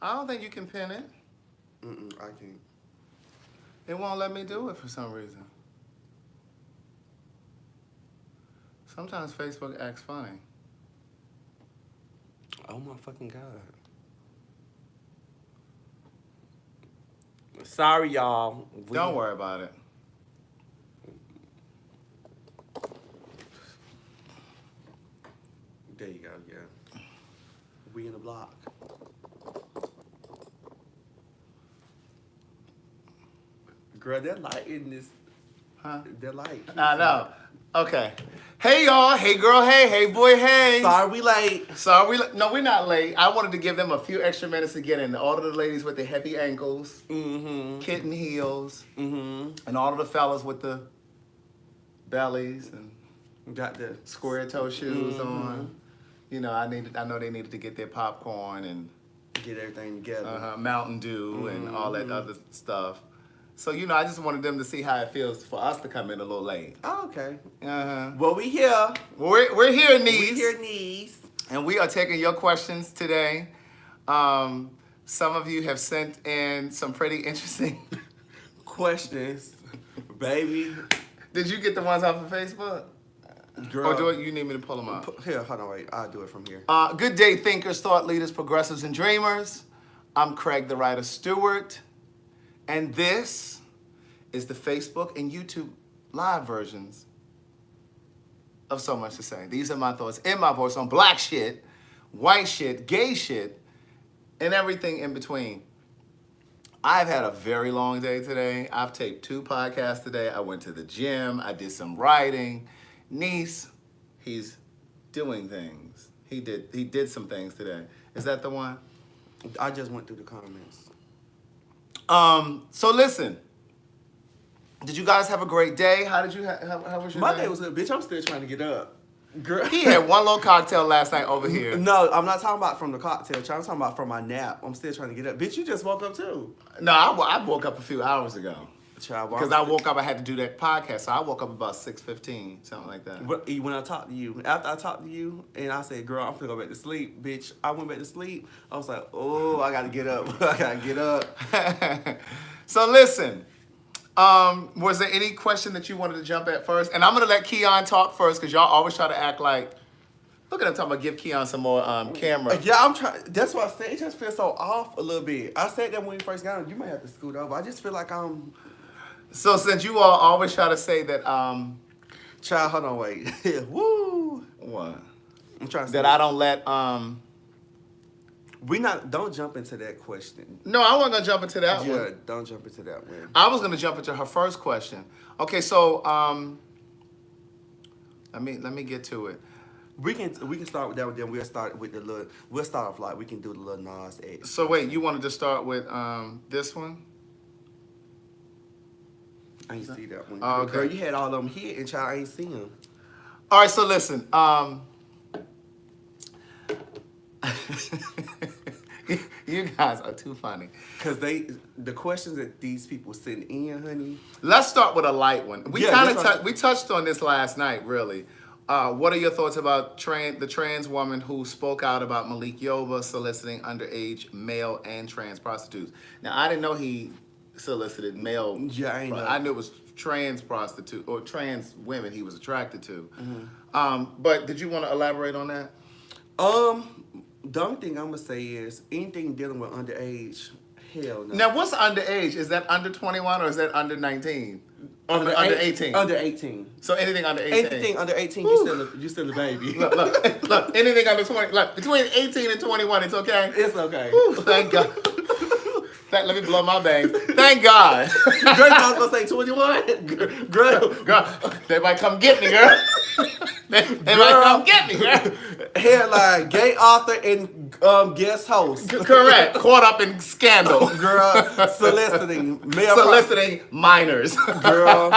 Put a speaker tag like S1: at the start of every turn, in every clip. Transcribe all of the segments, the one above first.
S1: I don't think you can pin it.
S2: I can't.
S1: It won't let me do it for some reason. Sometimes Facebook acts funny.
S2: Oh my fucking God. Sorry, y'all.
S1: Don't worry about it.
S2: There you go, yeah. We in the block. Girl, that light in this.
S1: Huh?
S2: That light.
S1: I know. Okay. Hey, y'all. Hey, girl. Hey boy. Hey.
S2: Sorry we late.
S1: No, we're not late. I wanted to give them a few extra minutes to get in. All of the ladies with the heavy ankles, kitten heels, and all of the fellas with the bellies and
S2: Got the
S1: square toe shoes on. You know, I know they needed to get their popcorn and
S2: get everything together.
S1: Mountain Dew and all that other stuff. So, you know, I just wanted them to see how it feels for us to come in a little late.
S2: Oh, okay.
S1: Uh-huh.
S2: Well, we here.
S1: We're here, niece.
S2: We here, niece.
S1: And we are taking your questions today. Some of you have sent in some pretty interesting
S2: questions, baby.
S1: Did you get the ones off of Facebook?
S2: Girl.
S1: Or you need me to pull them up?
S2: Here, hold on, wait. I'll do it from here.
S1: Good day, thinkers, thought leaders, progressives, and dreamers. I'm Craig, TheWriter Stewart. And this is the Facebook and YouTube live versions of So Much to Say. These are my thoughts in my voice on black shit, white shit, gay shit, and everything in between. I've had a very long day today. I've taped 2 podcasts today. I went to the gym. I did some writing. Niece, he's doing things. He did some things today. Is that the one?
S2: I just went through the comments.
S1: So listen. Did you guys have a great day? How did you? How was your
S2: My
S1: day?
S2: day was good, bitch. I'm still trying to get up. Girl.
S1: He had one little cocktail last night over here.
S2: No, I'm not talking about from the cocktail. I'm talking about from my nap. I'm still trying to get up. Bitch, you just woke up too.
S1: No, I woke up a few hours ago.
S2: Child,
S1: Because I woke up, I had to do that podcast, so I woke up about 6:15, something like that.
S2: When I talked to you, after I talked to you, and I said, girl, I'm finna go back to sleep, bitch. I went back to sleep. I was like, oh, I gotta get up. I gotta get up.
S1: So listen, was there any question that you wanted to jump at first? And I'm gonna let Keon talk first, because y'all always try to act like, look at him talking about give Keon some more camera.
S2: Yeah, I'm trying. That's what I said. It just feels so off a little bit. I said that when we first got on. You might have to scoot over. I just feel like I'm...
S1: So since you all always try to say that,
S2: Child, hold on, wait. Woo!
S1: what?
S2: I'm trying to say
S1: That I don't let,
S2: don't jump into that question.
S1: No, I wasn't gonna jump into that one.
S2: Yeah, don't jump into that one.
S1: I was gonna jump into her first question. Okay, so, let me get to it.
S2: We can start with that one, then we'll start with the little, we'll start off like, we can do the little Nas X.
S1: So wait, you wanted to start with, this one?
S2: I ain't see that one.
S1: Oh, okay.
S2: Girl, you had all of them here, and child, I ain't seen them.
S1: All right, so listen. You guys are too funny.
S2: Cause the questions that these people send in, honey.
S1: Let's start with a light one. We
S2: Yeah,
S1: we touched on this last night, really. What are your thoughts about the trans woman who spoke out about Malik Yoba soliciting underage male and trans prostitutes? Now, I didn't know he solicited male.
S2: Yeah, I ain't know.
S1: I knew it was trans prostitute or trans women he was attracted to. But did you want to elaborate on that?
S2: The only thing I'm gonna say is anything dealing with underage, hell no.
S1: Now, what's underage? Is that under 21 or is that under 19? Under 18?
S2: Under 18.
S1: So anything under 18?
S2: Anything under 18, you still a baby.
S1: Look, anything under 20, look, between 18 and 21, it's okay?
S2: It's okay.
S1: Whew, thank God. Let me blow my bangs. Thank God.
S2: Girl, I was gonna say 21.
S1: Girl, they might come get me, girl. They might come get me, girl.
S2: Headline, gay author and guest host.
S1: Correct. Caught up in scandal.
S2: Girl, soliciting.
S1: Soliciting minors.
S2: Girl.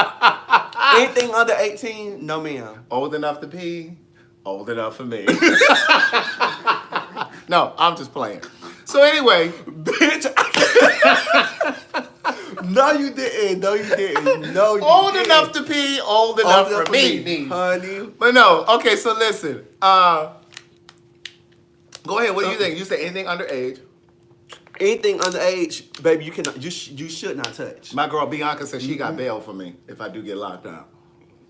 S2: Anything under 18, no ma'am.
S1: Old enough to pee, old enough for me. No, I'm just playing. So anyway,
S2: bitch. No, you didn't. No, you didn't. No, you
S1: old
S2: didn't.
S1: enough to pee, old enough for me,
S2: honey.
S1: But no, okay. So listen. Go ahead. What do you think? You say anything underage?
S2: Anything underage, baby, you should not touch.
S1: My girl Bianca said she got bail for me if I do get locked out.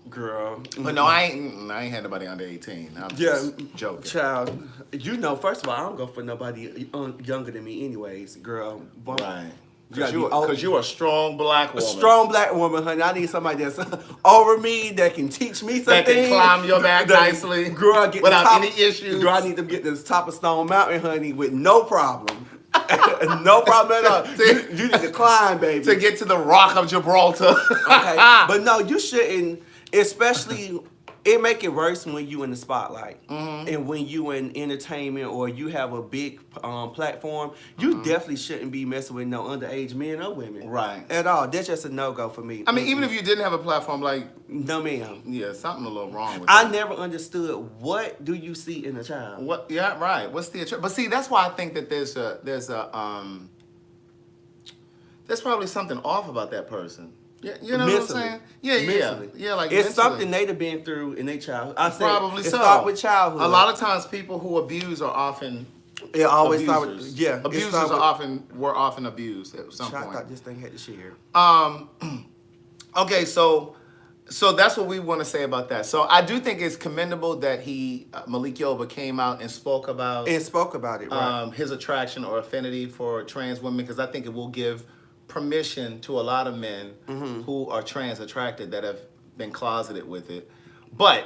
S2: Girl.
S1: But no, I ain't had nobody under 18. I'm just joking.
S2: Child, first of all, I don't go for nobody younger than me anyways, girl.
S1: Right.
S2: Because
S1: you're a strong black woman.
S2: A strong black woman, honey. I need somebody that's over me, that can teach me something.
S1: That can climb your back nicely.
S2: Girl,
S1: without any issues.
S2: Girl, I need to get to the top of Stone Mountain, honey, with no problem. No problem at all. You need to climb, baby.
S1: To get to the Rock of Gibraltar.
S2: Okay. But no, you shouldn't, especially, it make it worse when you in the spotlight. And when you in entertainment or you have a big platform, you definitely shouldn't be messing with no underage men or women.
S1: Right.
S2: At all. That's just a no-go for me.
S1: I mean, even if you didn't have a platform, like...
S2: No, ma'am.
S1: Yeah, something a little wrong with
S2: I
S1: that.
S2: never understood, what do you see in a child?
S1: What? Yeah, right. What's the... But see, that's why I think that there's probably something off about that person. Yeah, you know
S2: Mentally.
S1: what I'm saying? Yeah, like
S2: it's
S1: mentally.
S2: something they'd have been through in their childhood. I said,
S1: Probably
S2: it
S1: so.
S2: start with childhood.
S1: A lot of times, people who abuse are often
S2: it always
S1: abusers.
S2: start with, yeah.
S1: Abusers were often abused at some point.
S2: I thought this thing had to share.
S1: Okay, so that's what we want to say about that. So I do think it's commendable that Malik Yoba came out and spoke about
S2: it, right?
S1: His attraction or affinity for trans women, because I think it will give permission to a lot of men who are trans attracted that have been closeted with it. But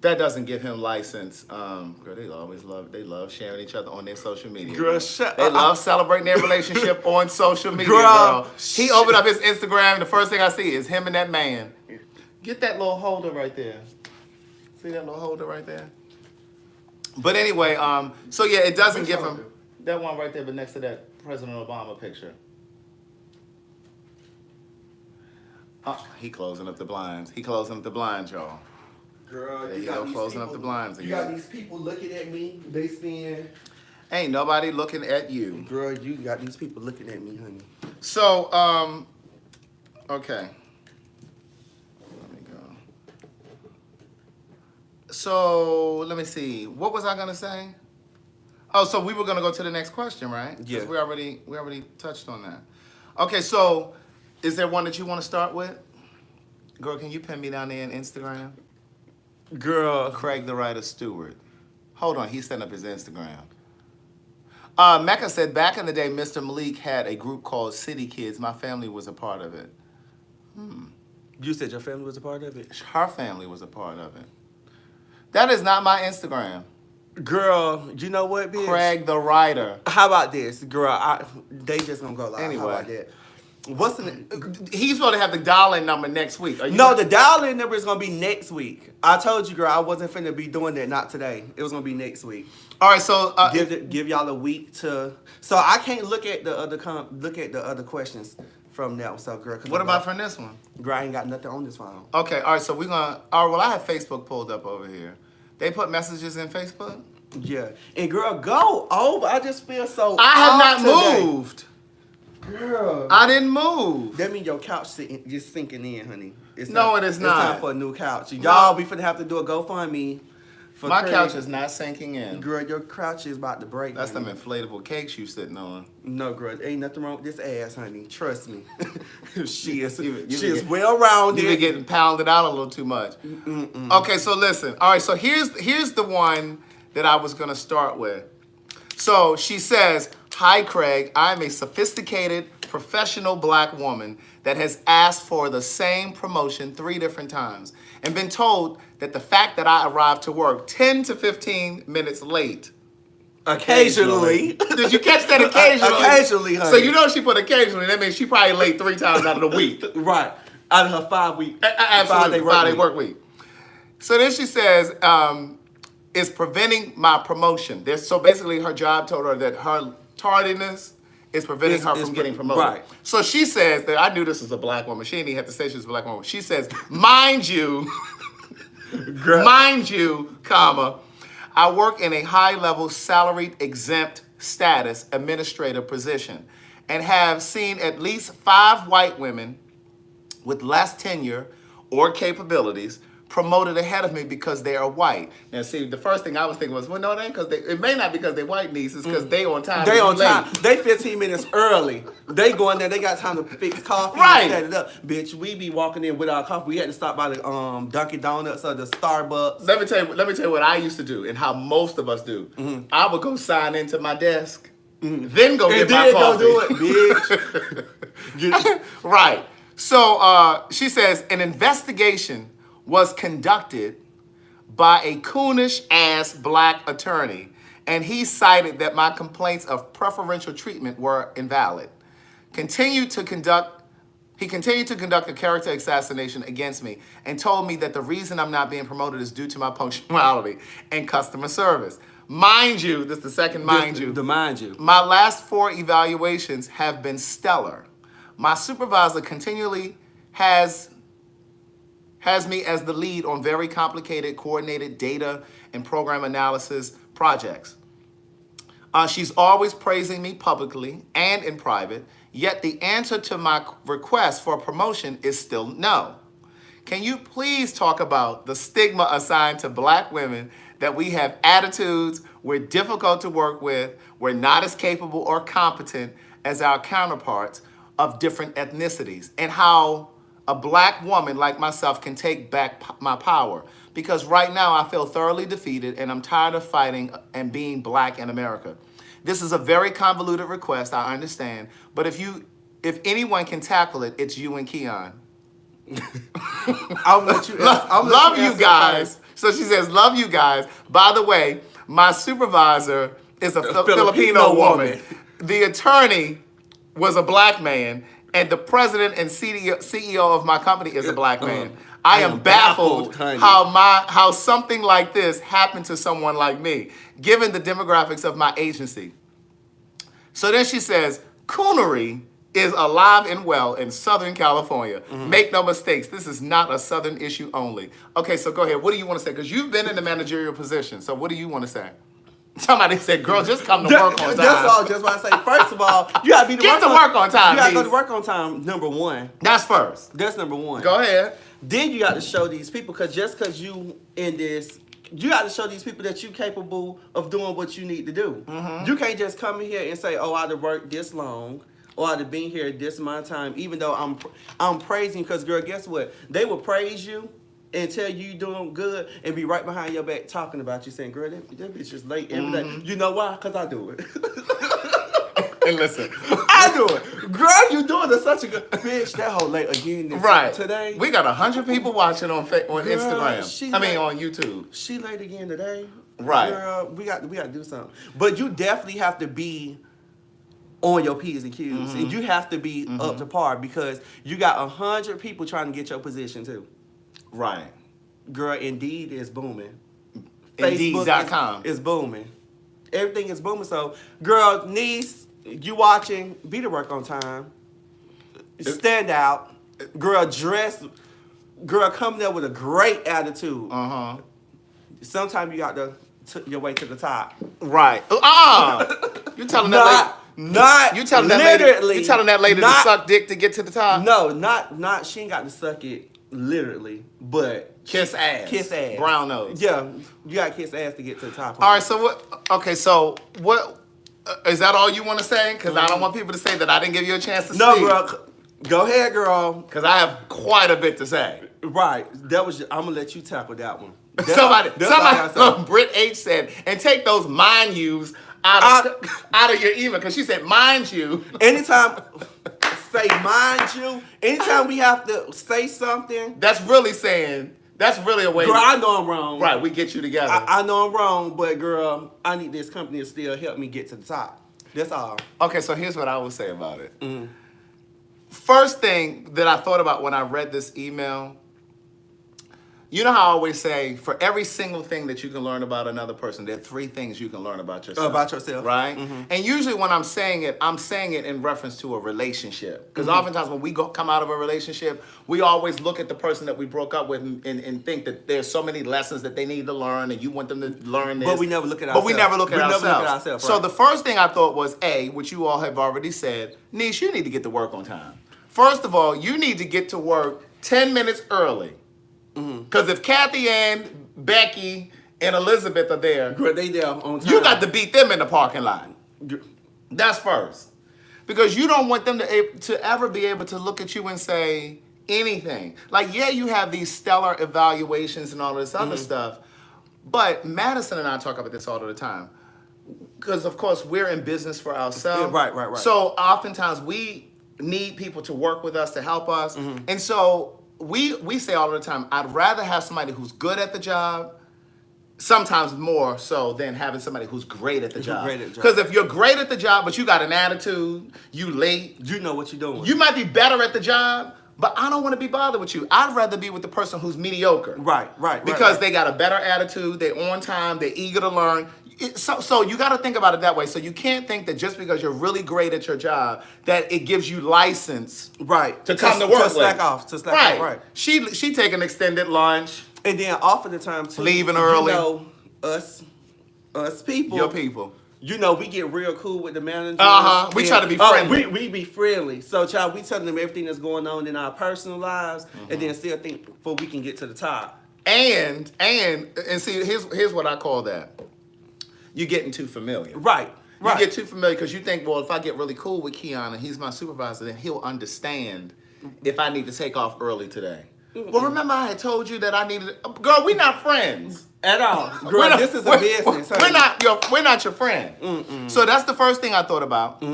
S1: that doesn't give him license. Girl, they love sharing each other on their social media.
S2: Girl, shut
S1: They
S2: up.
S1: love celebrating their relationship on social media, girl. He opened up his Instagram, and the first thing I see is him and that man. Get that little holder right there. See that little holder right there? But anyway, so yeah, it doesn't give him that one right there, but next to that President Obama picture. He closing up the blinds. He closing up the blinds, y'all.
S2: Girl,
S1: There you go, closing up the blinds again.
S2: You got these people looking at me. They saying,
S1: ain't nobody looking at you.
S2: Girl, you got these people looking at me, honey.
S1: So, okay. Let me go. So, let me see. What was I gonna say? Oh, so we were gonna go to the next question, right?
S2: Yeah.
S1: Because we already touched on that. Okay, so is there one that you want to start with? Girl, can you pin me down there in Instagram?
S2: Girl.
S1: Craig TheWriter Stewart. Hold on, he's setting up his Instagram. Mecca said, back in the day, Mr. Malik had a group called City Kids. My family was a part of it.
S2: You said your family was a part of it?
S1: Her family was a part of it. That is not my Instagram.
S2: Girl, you know what, bitch?
S1: Craig TheWriter.
S2: How about this? Girl, they just gonna go live.
S1: Anyway.
S2: How about that?
S1: He's going to have the dial-in number next week.
S2: No, the dial-in number is going to be next week. I told you, girl, I wasn't finna be doing that, not today. It was going to be next week.
S1: All right, so...
S2: give y'all a week to... So I can't look at the other questions from now. So, girl...
S1: What about from this one?
S2: Girl, I ain't got nothing on this phone.
S1: Okay, all right, so we're going to... All right, well, I have Facebook pulled up over here. They put messages in Facebook?
S2: Yeah. And, girl, go over. I just feel so...
S1: I have not
S2: today.
S1: moved.
S2: Girl.
S1: I didn't move.
S2: That means your couch just sinking in, honey.
S1: It is not.
S2: It's time for a new couch. Y'all be finna have to do a GoFundMe. For
S1: my
S2: Craig.
S1: couch is not sinking in.
S2: Girl, your couch is about to break.
S1: That's
S2: honey.
S1: them inflatable cakes you sitting on.
S2: No, girl, ain't nothing wrong with this ass, honey. Trust me. she is
S1: You
S2: well rounded.
S1: You been getting pounded out a little too much. Okay, so listen. All right, so here's the one that I was gonna start with. So she says, "Hi, Craig. I'm a sophisticated, professional black woman that has asked for the same promotion 3 different times and been told that the fact that I arrived to work 10 to 15 minutes late."
S2: Occasionally.
S1: Did you catch that occasionally?
S2: Occasionally, honey.
S1: So you know she put occasionally. That means she probably late 3 times out of the week.
S2: Right. Out of her 5-week.
S1: Absolutely. 5-day work week. So then she says, is preventing my promotion. So basically her job told her that her tardiness is preventing her from getting promoted.
S2: Right.
S1: So she says that, I knew this was a black woman. She didn't even have to say she was a black woman. She says, mind you, comma, I work in a high-level salaried exempt status administrative position and have seen at least 5 white women with less tenure or capabilities promoted ahead of me because they are white. Now, see, the first thing I was thinking was, well, no, it ain't because it may not be because they're white, niece. It's because they on time.
S2: They on
S1: late.
S2: time. They 15 minutes early. They go in there. They got time to fix coffee
S1: Right.
S2: and set it up. Bitch, we be walking in with our coffee. We had to stop by the Dunkin' Donuts or the Starbucks.
S1: Let me tell you what I used to do and how most of us do. I would go sign into my desk, then go get my coffee.
S2: Go do it, bitch.
S1: Right. So she says an investigation was conducted by a coonish-ass black attorney, and he cited that my complaints of preferential treatment were invalid. He continued to conduct a character assassination against me and told me that the reason I'm not being promoted is due to my punctuality and customer service. Mind you, this is the second mind you. My last 4 evaluations have been stellar. My supervisor continually has me as the lead on very complicated, coordinated data and program analysis projects. She's always praising me publicly and in private, yet the answer to my request for promotion is still no. Can you please talk about the stigma assigned to black women that we have attitudes, we're difficult to work with, we're not as capable or competent as our counterparts of different ethnicities, and how a black woman like myself can take back my power? Because right now I feel thoroughly defeated and I'm tired of fighting and being black in America. This is a very convoluted request, I understand, but if anyone can tackle it, it's you and Keon.
S2: I'll let you.
S1: Love you guys. So she says, love you guys. By the way, my supervisor is a Filipino woman. The attorney was a black man, and the president and CEO of my company is a black man. I am baffled how something like this happened to someone like me, given the demographics of my agency. So then she says, coonery is alive and well in Southern California. Make no mistakes, this is not a Southern issue only. Okay, so go ahead. What do you want to say? Because you've been in a managerial position. So what do you want to say? Somebody said, girl, just come to work on time.
S2: That's all. Just want to say, first of all, you got to be
S1: Get to work on time.
S2: You got to go to work on time, number one.
S1: That's first.
S2: That's number one.
S1: Go ahead.
S2: Then you got to show these people, because just because you in this, you got to show these people that you're capable of doing what you need to do. You can't just come in here and say, oh, I'd have worked this long, or I'd have been here this amount of time, even though I'm praising you, because, girl, guess what? They will praise you and tell you doing good and be right behind your back talking about you, saying, girl, that bitch is late every day. You know why? Because I do it.
S1: And listen,
S2: I do it. Girl, you doing it such a good bitch. That whole late again today.
S1: We got 100 people watching on Instagram. On YouTube.
S2: She late again today.
S1: Right.
S2: Girl, we got to do something. But you definitely have to be on your P's and Q's. And you have to be up to par, because you got 100 people trying to get your position too.
S1: Right.
S2: Girl, Indeed is booming.
S1: Indeed.com
S2: is booming. Everything is booming. So, girl, niece, you watching, be to work on time. Stand out. Girl, dress. Girl, come there with a great attitude. Sometimes you got to your way to the top.
S1: Right. You telling that lady? You telling that lady to suck dick to get to the top?
S2: No, not. She ain't got to suck it literally, but
S1: kiss ass.
S2: Kiss ass.
S1: Brown nose.
S2: Yeah, you got to kiss ass to get to the top.
S1: All right. So what? Okay. So what? Is that all you want to say? Because I don't want people to say that I didn't give you a chance to speak.
S2: No, girl. Go ahead, girl.
S1: Because I have quite a bit to say.
S2: Right. That was. I'm gonna let you tackle that one.
S1: Somebody. Britt H said, and take those mind yous out of your email, because she said, mind you.
S2: Anytime. Say mind you. Anytime we have to say something.
S1: That's really a way.
S2: Girl, I know I'm wrong.
S1: Right, we get you together.
S2: I know I'm wrong, but girl, I need this company to still help me get to the top. That's all.
S1: Okay, so here's what I would say about it. First thing that I thought about when I read this email, you know how I always say, for every single thing that you can learn about another person, there are 3 things you can learn about yourself.
S2: About yourself.
S1: Right? And usually when I'm saying it in reference to a relationship. Because oftentimes when we come out of a relationship, we always look at the person that we broke up with and think that there's so many lessons that they need to learn and you want them to learn this.
S2: But we never look at ourselves.
S1: Right. So the first thing I thought was, which you all have already said, niece, you need to get to work on time. First of all, you need to get to work 10 minutes early. Because if Kathy Ann, Becky, and Elizabeth are there,
S2: Girl, they there on time.
S1: you got to beat them in the parking lot. That's first. Because you don't want them to ever be able to look at you and say anything. Like, yeah, you have these stellar evaluations and all this other stuff, but Madison and I talk about this all the time. Because, of course, we're in business for ourselves.
S2: Right.
S1: So, oftentimes, we need people to work with us, to help us. And so, we say all the time, I'd rather have somebody who's good at the job, sometimes more so than having somebody who's great at the job. Because if you're great at the job, but you got an attitude, you late.
S2: You know what you're doing.
S1: You might be better at the job, but I don't want to be bothered with you. I'd rather be with the person who's mediocre.
S2: Right.
S1: Because they got a better attitude, they're on time, they're eager to learn. So you got to think about it that way. So you can't think that just because you're really great at your job, that it gives you license to come to work
S2: to slack off. Right.
S1: She take an extended lunch.
S2: And then off of the time too,
S1: leaving early.
S2: You know, us people.
S1: Your people.
S2: You know, we get real cool with the managers.
S1: We try to be friendly.
S2: We be friendly. So, child, we telling them everything that's going on in our personal lives, and then still think before we can get to the top.
S1: And see, here's what I call that. You're getting too familiar.
S2: Right.
S1: You get too familiar because you think, well, if I get really cool with Keon and he's my supervisor, then he'll understand if I need to take off early today. Well, remember I had told you that I needed. Girl, we're not friends
S2: at all. Girl, this is a business.
S1: We're not your friend. So that's the first thing I thought about.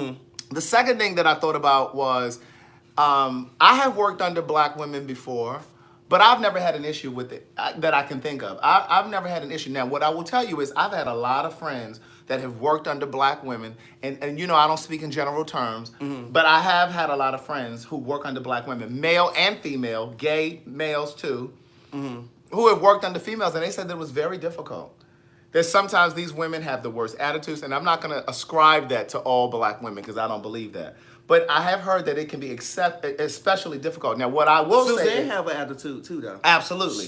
S1: The second thing that I thought about was I have worked under black women before, but I've never had an issue with it that I can think of. I've never had an issue. Now, what I will tell you is I've had a lot of friends that have worked under black women, and you know I don't speak in general terms, but I have had a lot of friends who work under black women, male and female, gay males too, who have worked under females, and they said that it was very difficult. That sometimes these women have the worst attitudes, and I'm not going to ascribe that to all black women because I don't believe that. But I have heard that it can be especially difficult. Now, what I will say...
S2: Suzanne have an attitude too, though.
S1: Absolutely.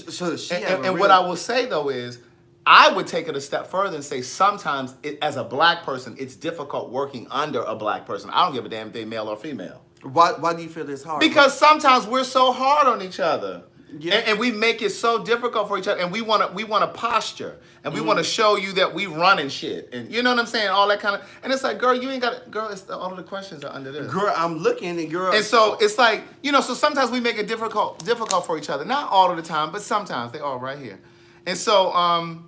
S2: And
S1: what I will say, though, is I would take it a step further and say sometimes, as a black person, it's difficult working under a black person. I don't give a damn if they're male or female.
S2: Why do you feel this hard?
S1: Because sometimes we're so hard on each other.
S2: Yeah.
S1: And we make it so difficult for each other, and we want to posture, and we want to show you that we run and shit, and you know what I'm saying, all that kind of. And it's like, girl, you ain't got. Girl, all of the questions are under this.
S2: Girl, I'm looking, and girl.
S1: And so it's like, you know, so sometimes we make it difficult for each other. Not all of the time, but sometimes they are right here. And so all of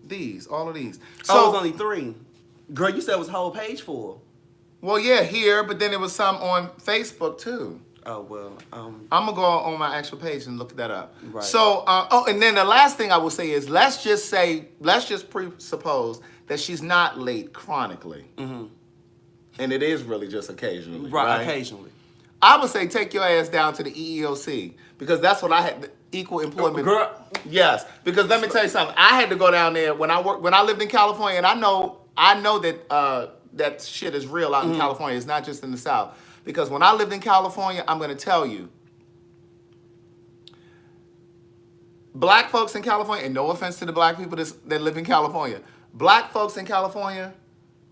S1: these. So
S2: it was only 3. Girl, you said it was a whole page full.
S1: Well, yeah, here, but then there was some on Facebook too.
S2: Oh, well,
S1: I'm gonna go on my actual page and look that up.
S2: Right.
S1: So, and then the last thing I will say is, let's just presuppose that she's not late chronically, and it is really just occasionally.
S2: Right, occasionally.
S1: I would say take your ass down to the EEOC because that's what I had. The equal employment.
S2: Girl.
S1: Yes, because let me tell you something. I had to go down there when I lived in California, and I know that that shit is real out in California. It's not just in the South. Because when I lived in California, I'm going to tell you, black folks in California, and no offense to the black people that live in California, black folks in California,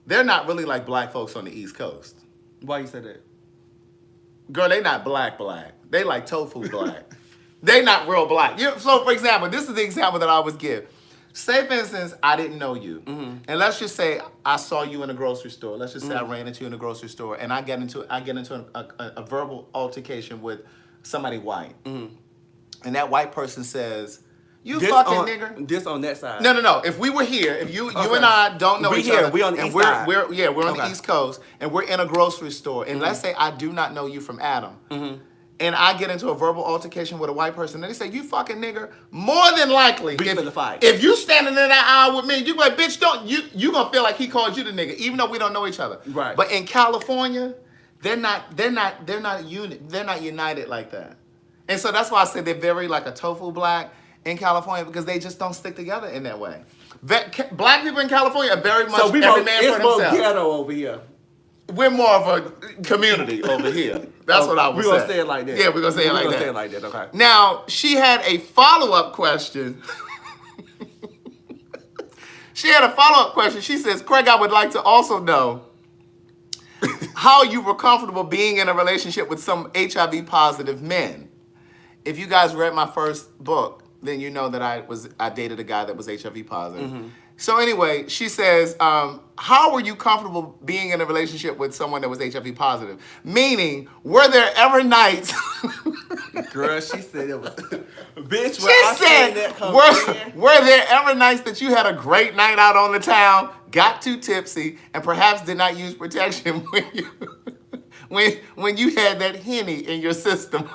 S1: they're not really like black folks on the East Coast.
S2: Why you say that?
S1: Girl, they not black. They like tofu black. They not real black. So, for example, this is the example that I always give. Say, for instance, I didn't know you. And let's just say I saw you in a grocery store. Let's just say I ran into you in a grocery store and I get into a verbal altercation with somebody white. And that white person says, "You fucking nigger."
S2: This on that side.
S1: No. If we were here, if you and I don't know each other.
S2: We on the east side.
S1: We're on the East Coast and we're in a grocery store. And let's say I do not know you from Adam. And I get into a verbal altercation with a white person, and they say, "You fucking nigger." More than likely, if you standing in that aisle with me, you like, bitch, you gonna feel like he called you the nigger, even though we don't know each other.
S2: Right.
S1: But in California, they're not united like that. And so that's why I said they're very like a tofu black in California because they just don't stick together in that way. Black people in California are very much every man for himself.
S2: It's more ghetto over here.
S1: We're more of a community over here. That's what I would say.
S2: We're going to say it like that.
S1: Yeah, we're going to say it like that.
S2: We're going to say it like that, okay.
S1: Now, she had a follow-up question. She says, "Craig, I would like to also know how you were comfortable being in a relationship with some HIV-positive men. If you guys read my first book, then you know that I dated a guy that was HIV positive. So anyway, she says, how were you comfortable being in a relationship with someone that was HIV positive? Meaning, were there ever nights?
S2: Girl, she said it was. Bitch,
S1: She said, were there ever nights that you had a great night out on the town, got too tipsy, and perhaps did not use protection when you had that Henny in your system?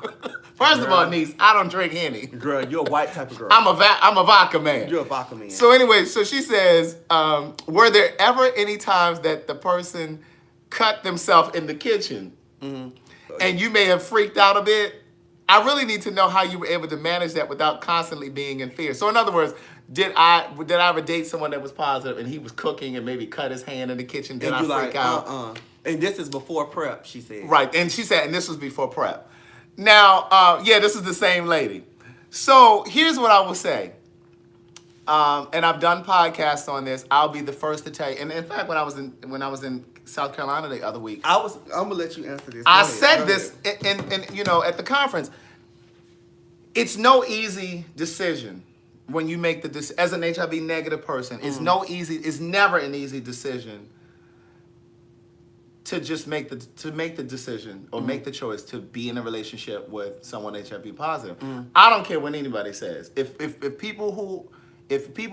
S1: First of all, niece, I don't drink Henny.
S2: Girl, you're a white type of girl.
S1: I'm a vodka man.
S2: You're a vodka man.
S1: So anyway, so she says, were there ever any times that the person cut themselves in the kitchen and you may have freaked out a bit? I really need to know how you were able to manage that without constantly being in fear. So in other words, did I ever date someone that was positive and he was cooking and maybe cut his hand in the kitchen? Did I freak out?
S2: And this is before prep, she said.
S1: Right, and she said, and this was before prep. Now, yeah, this is the same lady. So here's what I will say. And I've done podcasts on this. I'll be the first to tell you. And in fact, when I was in South Carolina the other week,
S2: I'm gonna let you answer this.
S1: I said this in at the conference. It's no easy decision when you make as an HIV negative person. It's never an easy decision to just make the decision or make the choice to be in a relationship with someone HIV positive. I don't care what anybody says. If people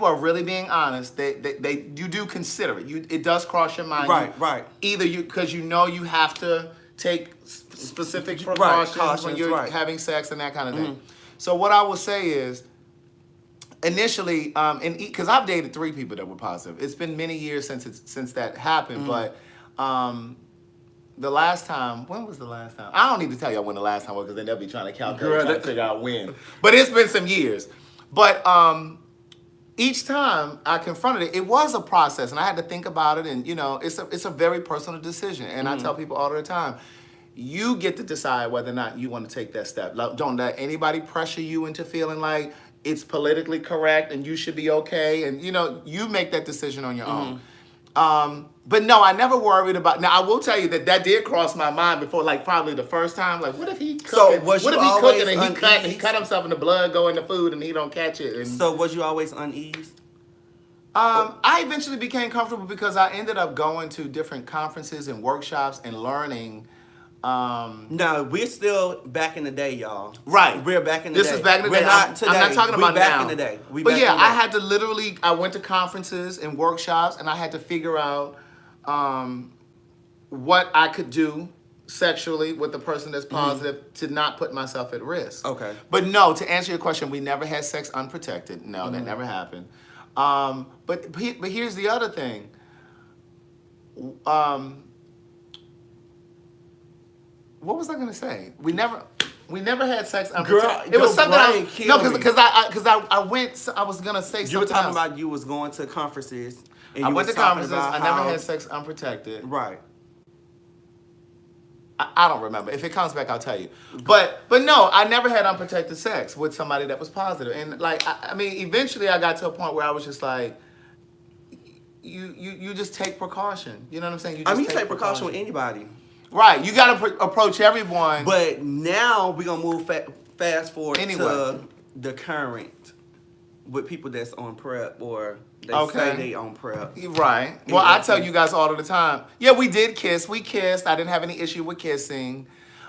S1: are really being honest, you do consider it. It does cross your mind.
S2: Right.
S1: Either because you have to take specific precautions when you're having sex and that kind of thing. So what I will say is, initially, because I've dated 3 people that were positive. It's been many years since that happened, but. The last time, when was the last time? I don't need to tell y'all when the last time was because then they'll be trying to calculate, trying to figure out when. But it's been some years. But each time I confronted it, it was a process and I had to think about it and, it's a very personal decision. And I tell people all the time, you get to decide whether or not you want to take that step. Don't let anybody pressure you into feeling like it's politically correct and you should be okay. And, you make that decision on your own. But no, I never worried about. Now I will tell you that did cross my mind before, like probably the first time. Like, what if he cooking? What if he cooking and he cut himself and the blood go in the food and he don't catch it? And
S2: so was you always uneased?
S1: I eventually became comfortable because I ended up going to different conferences and workshops and learning.
S2: No, we're still back in the day, y'all.
S1: Right.
S2: We're back in the day.
S1: This is back in the day.
S2: We're not today.
S1: I'm not talking about
S2: back
S1: now.
S2: in the day.
S1: But yeah, I had to I went to conferences and workshops and I had to figure out what I could do sexually with the person that's positive to not put myself at risk.
S2: Okay.
S1: But no, to answer your question, we never had sex unprotected. No, that never happened. But here's the other thing. What was I gonna say? We never had sex unprotected.
S2: Girl,
S1: it was something because I was gonna say something.
S2: You were talking
S1: else.
S2: about you was going to conferences. And
S1: I
S2: you
S1: went to
S2: was talking
S1: conferences.
S2: about
S1: I never had sex unprotected.
S2: Right.
S1: I don't remember. If it comes back, I'll tell you. But no, I never had unprotected sex with somebody that was positive. And like, I mean, eventually I got to a point where I was just like, you just take precaution. You know what I'm saying?
S2: You take precaution with anybody.
S1: Right. You got to approach everyone.
S2: But now we're going to move fast forward to the current with people that's on PrEP or they say they on PrEP.
S1: Right. Well, I tell you guys all the time. Yeah, we did kiss. We kissed. I didn't have any issue with kissing.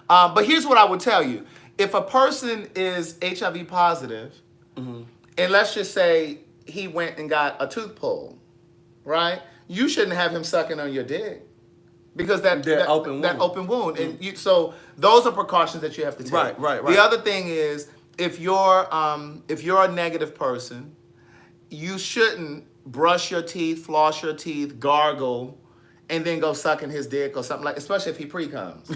S1: But here's what I would tell you. If a person is HIV positive, and let's just say he went and got a tooth pulled, right? You shouldn't have him sucking on your dick. Because that open wound. And so those are precautions that you have to take.
S2: Right.
S1: The other thing is, if you're a negative person, you shouldn't brush your teeth, floss your teeth, gargle, and then go sucking his dick or something like, especially if he pre-comes.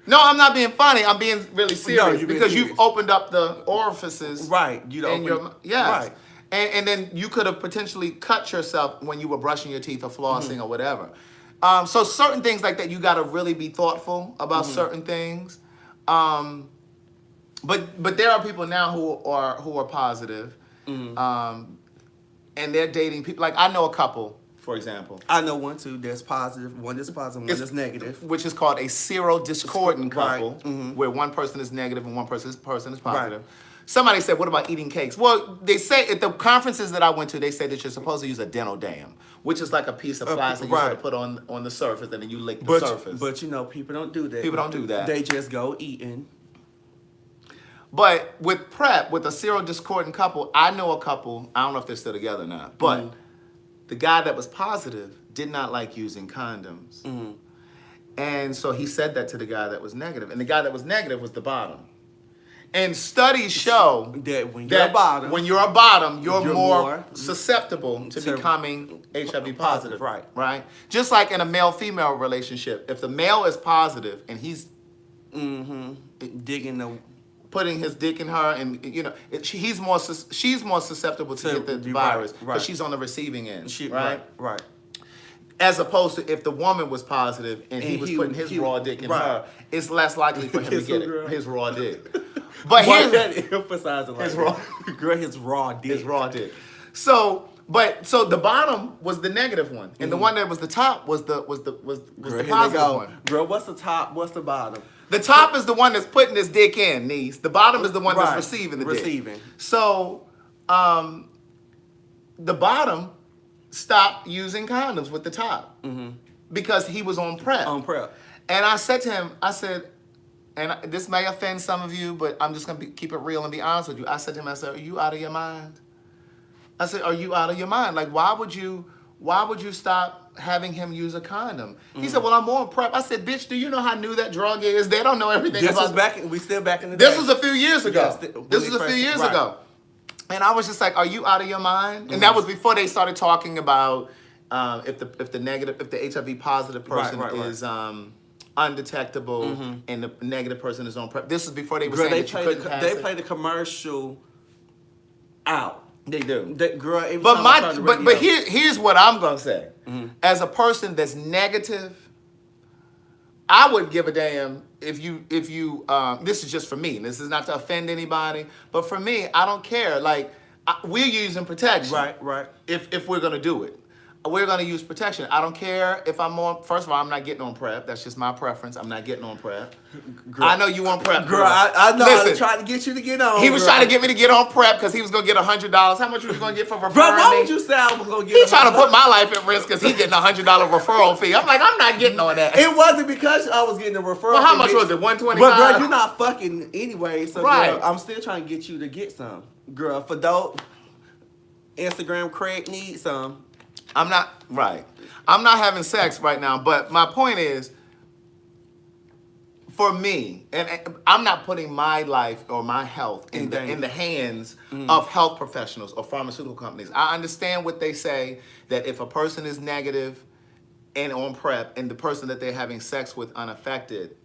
S1: No, I'm not being funny. I'm being really serious because you've opened up the orifices.
S2: Right.
S1: Right. And then you could have potentially cut yourself when you were brushing your teeth or flossing or whatever. So certain things like that, you got to really be thoughtful about certain things. But there are people now who are positive, and they're dating people. Like I know a couple, for example.
S2: I know one too that's positive, one that's positive, one that's negative,
S1: which is called a serodiscordant couple, where one person is negative and one person is positive. Right. Somebody said, what about eating cakes? Well, they say at the conferences that I went to, they say that you're supposed to use a dental dam, which is like a piece of plastic you sort of put on the surface and then you lick the surface.
S2: But people don't do that.
S1: People don't do that.
S2: They just go eating.
S1: But with PrEP, with a serodiscordant couple, I know a couple, I don't know if they're still together now, but the guy that was positive did not like using condoms. And so he said that to the guy that was negative. And the guy that was negative was the bottom. And studies show
S2: that when you're a bottom,
S1: you're more susceptible to becoming HIV positive. Right? Just like in a male-female relationship, if the male is positive and he's putting his dick in her, and she's more susceptible to get the virus because she's on the receiving end. Right. As opposed to if the woman was positive and he was putting his raw dick in her, it's less likely for him to get his raw dick. But here's
S2: that emphasizing like his raw dick.
S1: His raw dick. So the bottom was the negative one, and the one that was the top was the positive one.
S2: Girl, what's the top? What's the bottom?
S1: The top is the one that's putting his dick in, niece. The bottom is the one that's receiving the dick. So, the bottom stopped using condoms with the top because he was on PrEP. And I said to him, and this may offend some of you, but I'm just going to keep it real and be honest with you. I said to him, are you out of your mind? I said, are you out of your mind? Like, why would you stop having him use a condom? He said, well, I'm on PrEP. I said, bitch, do you know how new that drug is? They don't know everything about it.
S2: We still back in the day.
S1: This was a few years ago. This was a few years ago. And I was just like, are you out of your mind? And that was before they started talking about if the HIV positive person is undetectable and the negative person is on PrEP. This is before they were saying that you couldn't pass it.
S2: They play the commercial out.
S1: They do.
S2: But
S1: here's what I'm gonna say. As a person that's negative, I would give a damn if you this is just for me. This is not to offend anybody, but for me, I don't care. Like we're using protection.
S2: Right.
S1: If we're gonna do it. We're going to use protection. I don't care if I'm on... First of all, I'm not getting on PrEP. That's just my preference. I'm not getting on PrEP. I know you want PrEP.
S2: Girl, I know. Listen, I was trying to get you to get on.
S1: He was trying to get me to get on PrEP because he was going to get $100. How much was you going to get for referring
S2: Bro, why
S1: me?
S2: would you say I was going to get
S1: He's trying to put my life at risk because he's getting a $100 referral fee. I'm like, I'm not getting on that.
S2: It wasn't because I was getting a referral
S1: Well, how
S2: fee,
S1: much was it? $125?
S2: But girl, you're not fucking anyway. So girl, I'm still trying to get you to get some. Girl, for dope, Instagram Craig needs some.
S1: I'm not having sex right now, but my point is, for me, and I'm not putting my life or my health in the hands of health professionals or pharmaceutical companies. I understand what they say, that if a person is negative and on PrEP and the person that they're having sex with unaffected,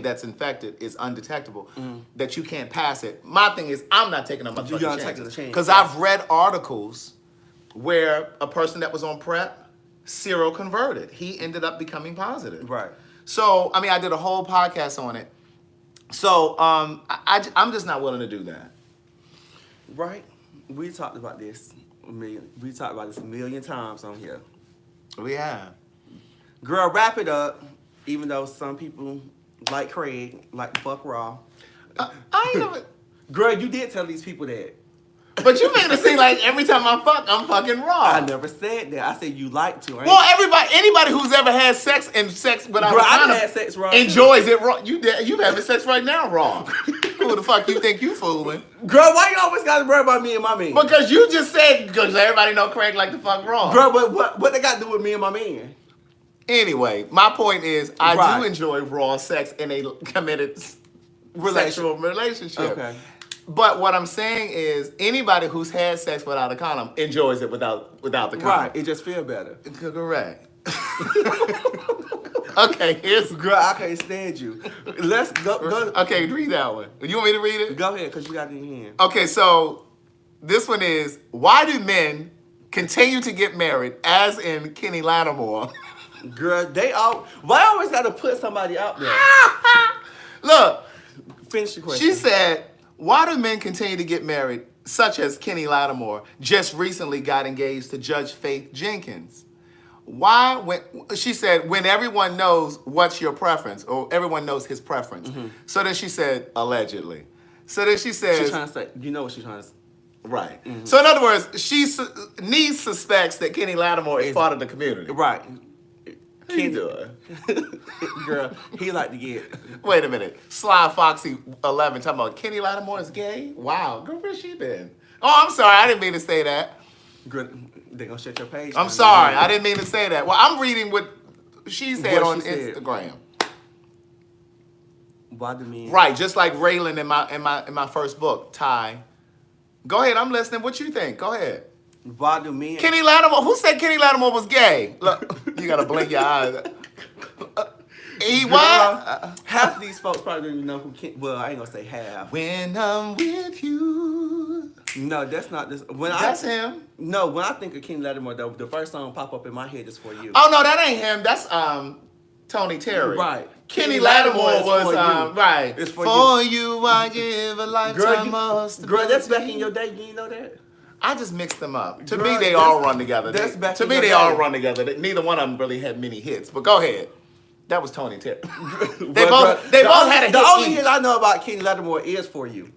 S1: that's infected, is undetectable, that you can't pass it. My thing is, I'm not taking up my fucking chances. Because I've read articles where a person that was on PrEP seroconverted. He ended up becoming positive.
S2: Right.
S1: So, I did a whole podcast on it. So, I'm just not willing to do that.
S2: Right. We talked about this. We talked about this a million times on here.
S1: We have.
S2: Girl, wrap it up. Even though some people like Craig, like to fuck raw.
S1: I ain't never...
S2: Girl, you did tell these people that.
S1: But you made it seem like every time I fuck, I'm fucking raw.
S2: I never said that. I said you like to.
S1: Anybody who's ever had sex without a condom
S2: had sex raw
S1: enjoys it raw. You having sex right now raw. Who the fuck you think you fooling?
S2: Girl, why you always got to worry about me and my man?
S1: Because you just said, because everybody know Craig like to fuck raw.
S2: Girl, but what they got to do with me and my man?
S1: Anyway, my point is, I do enjoy raw sex in a committed sexual relationship.
S2: Okay.
S1: But what I'm saying is, anybody who's had sex without a condom enjoys it without the condom.
S2: Right, it just feels better.
S1: Correct. Okay,
S2: girl, I can't stand you. Let's go.
S1: Okay, read that one. You want me to read it?
S2: Go ahead, because you got it in your hand.
S1: Okay, so this one is, why do men continue to get married, as in Kenny Lattimore?
S2: Girl, why always got to put somebody out there?
S1: Look.
S2: Finish the question.
S1: She said, why do men continue to get married, such as Kenny Lattimore, just recently got engaged to Judge Faith Jenkins? She said, when everyone knows what's your preference, or everyone knows his preference. So then she said, allegedly. So then she
S2: She's
S1: says,
S2: trying to say, you know what she's trying to say.
S1: right. So in other words, Niece suspects that Kenny Lattimore is part of the community.
S2: Right.
S1: How you doing?
S2: Girl, he like to get.
S1: Wait a minute. Sly Foxy 11 talking about Kenny Lattimore is gay? Wow. Girl, where's she been? Oh, I'm sorry. I didn't mean to say that.
S2: Girl, they gonna shut your page.
S1: I'm sorry. I didn't mean to say that. Well, I'm reading what she said
S2: What
S1: on
S2: she said.
S1: Instagram.
S2: Why do men?
S1: Right, just like Raylan in my first book, Ty. Go ahead, I'm listening. What you think? Go ahead.
S2: Why do men?
S1: Kenny Lattimore. Who said Kenny Lattimore was gay? Look, you gotta blink your eyes. He what?
S2: Half of these folks probably don't even know who Kenny. Well, I ain't gonna say half.
S1: When I'm with you.
S2: No, that's not this.
S1: That's him.
S2: No, when I think of Kenny Lattimore, the first song pop up in my head is For You.
S1: Oh no, that ain't him. That's Tony Terry.
S2: Right.
S1: Kenny Lattimore was
S2: For You.
S1: right.
S2: It's for
S1: you. I give a lifetime of
S2: Girl, that's back in your day. You ain't know that?
S1: I just mixed them up. To
S2: Girl,
S1: me, they all run together.
S2: that's back
S1: to
S2: in
S1: me,
S2: your
S1: they
S2: day.
S1: all run together. Neither one of them really had many hits. But go ahead. That was Tony Terry. They both had a hit.
S2: The only
S1: each.
S2: hit I know about Kenny Lattimore is For You.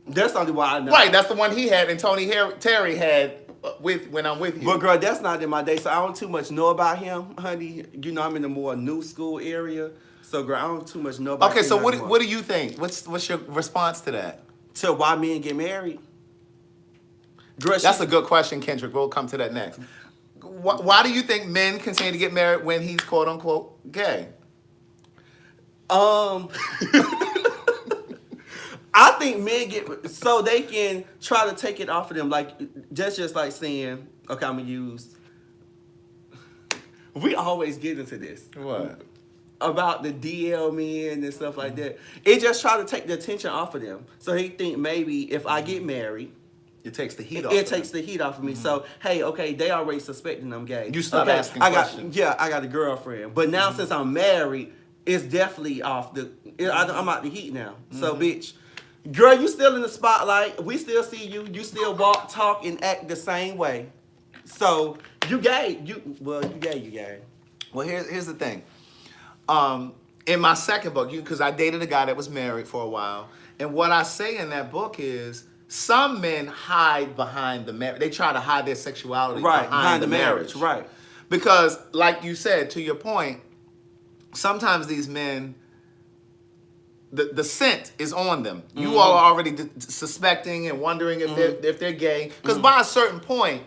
S2: That's the only one I know.
S1: Right, that's the one he had, and Terry had with When I'm With You.
S2: But girl, that's not in my day, so I don't too much know about him, honey. You know, I'm in the more new school area, so girl, I don't too much know about.
S1: Okay,
S2: Kenny
S1: so
S2: Lattimore.
S1: what do you think? What's your response to that?
S2: To why men get married? Girl,
S1: That's a good question, Kendrick. We'll come to that next. Why do you think men continue to get married when he's quote unquote gay?
S2: I think men get so they can try to take it off of them, like just like saying, okay, I'm gonna use. We always get into this.
S1: What?
S2: About the DL men and stuff like that. It just try to take the attention off of them. So he think maybe if I get married,
S1: It takes the heat off.
S2: it takes the heat off of me. So hey, okay, they already suspecting I'm gay.
S1: You start
S2: okay,
S1: asking
S2: I got
S1: questions.
S2: I got a girlfriend, but now since I'm married, it's definitely off the. I'm out the heat now. So bitch, girl, you still in the spotlight. We still see you. You still walk, talk, and act the same way. So you gay. You gay.
S1: Well, here's the thing. In my second book, because I dated a guy that was married for a while, and what I say in that book is some men hide behind the marriage. They try to hide their sexuality behind the marriage.
S2: Right.
S1: Because, like you said, to your point, sometimes these men, the scent is on them. You all are already suspecting and wondering if they're gay. Because by a certain point,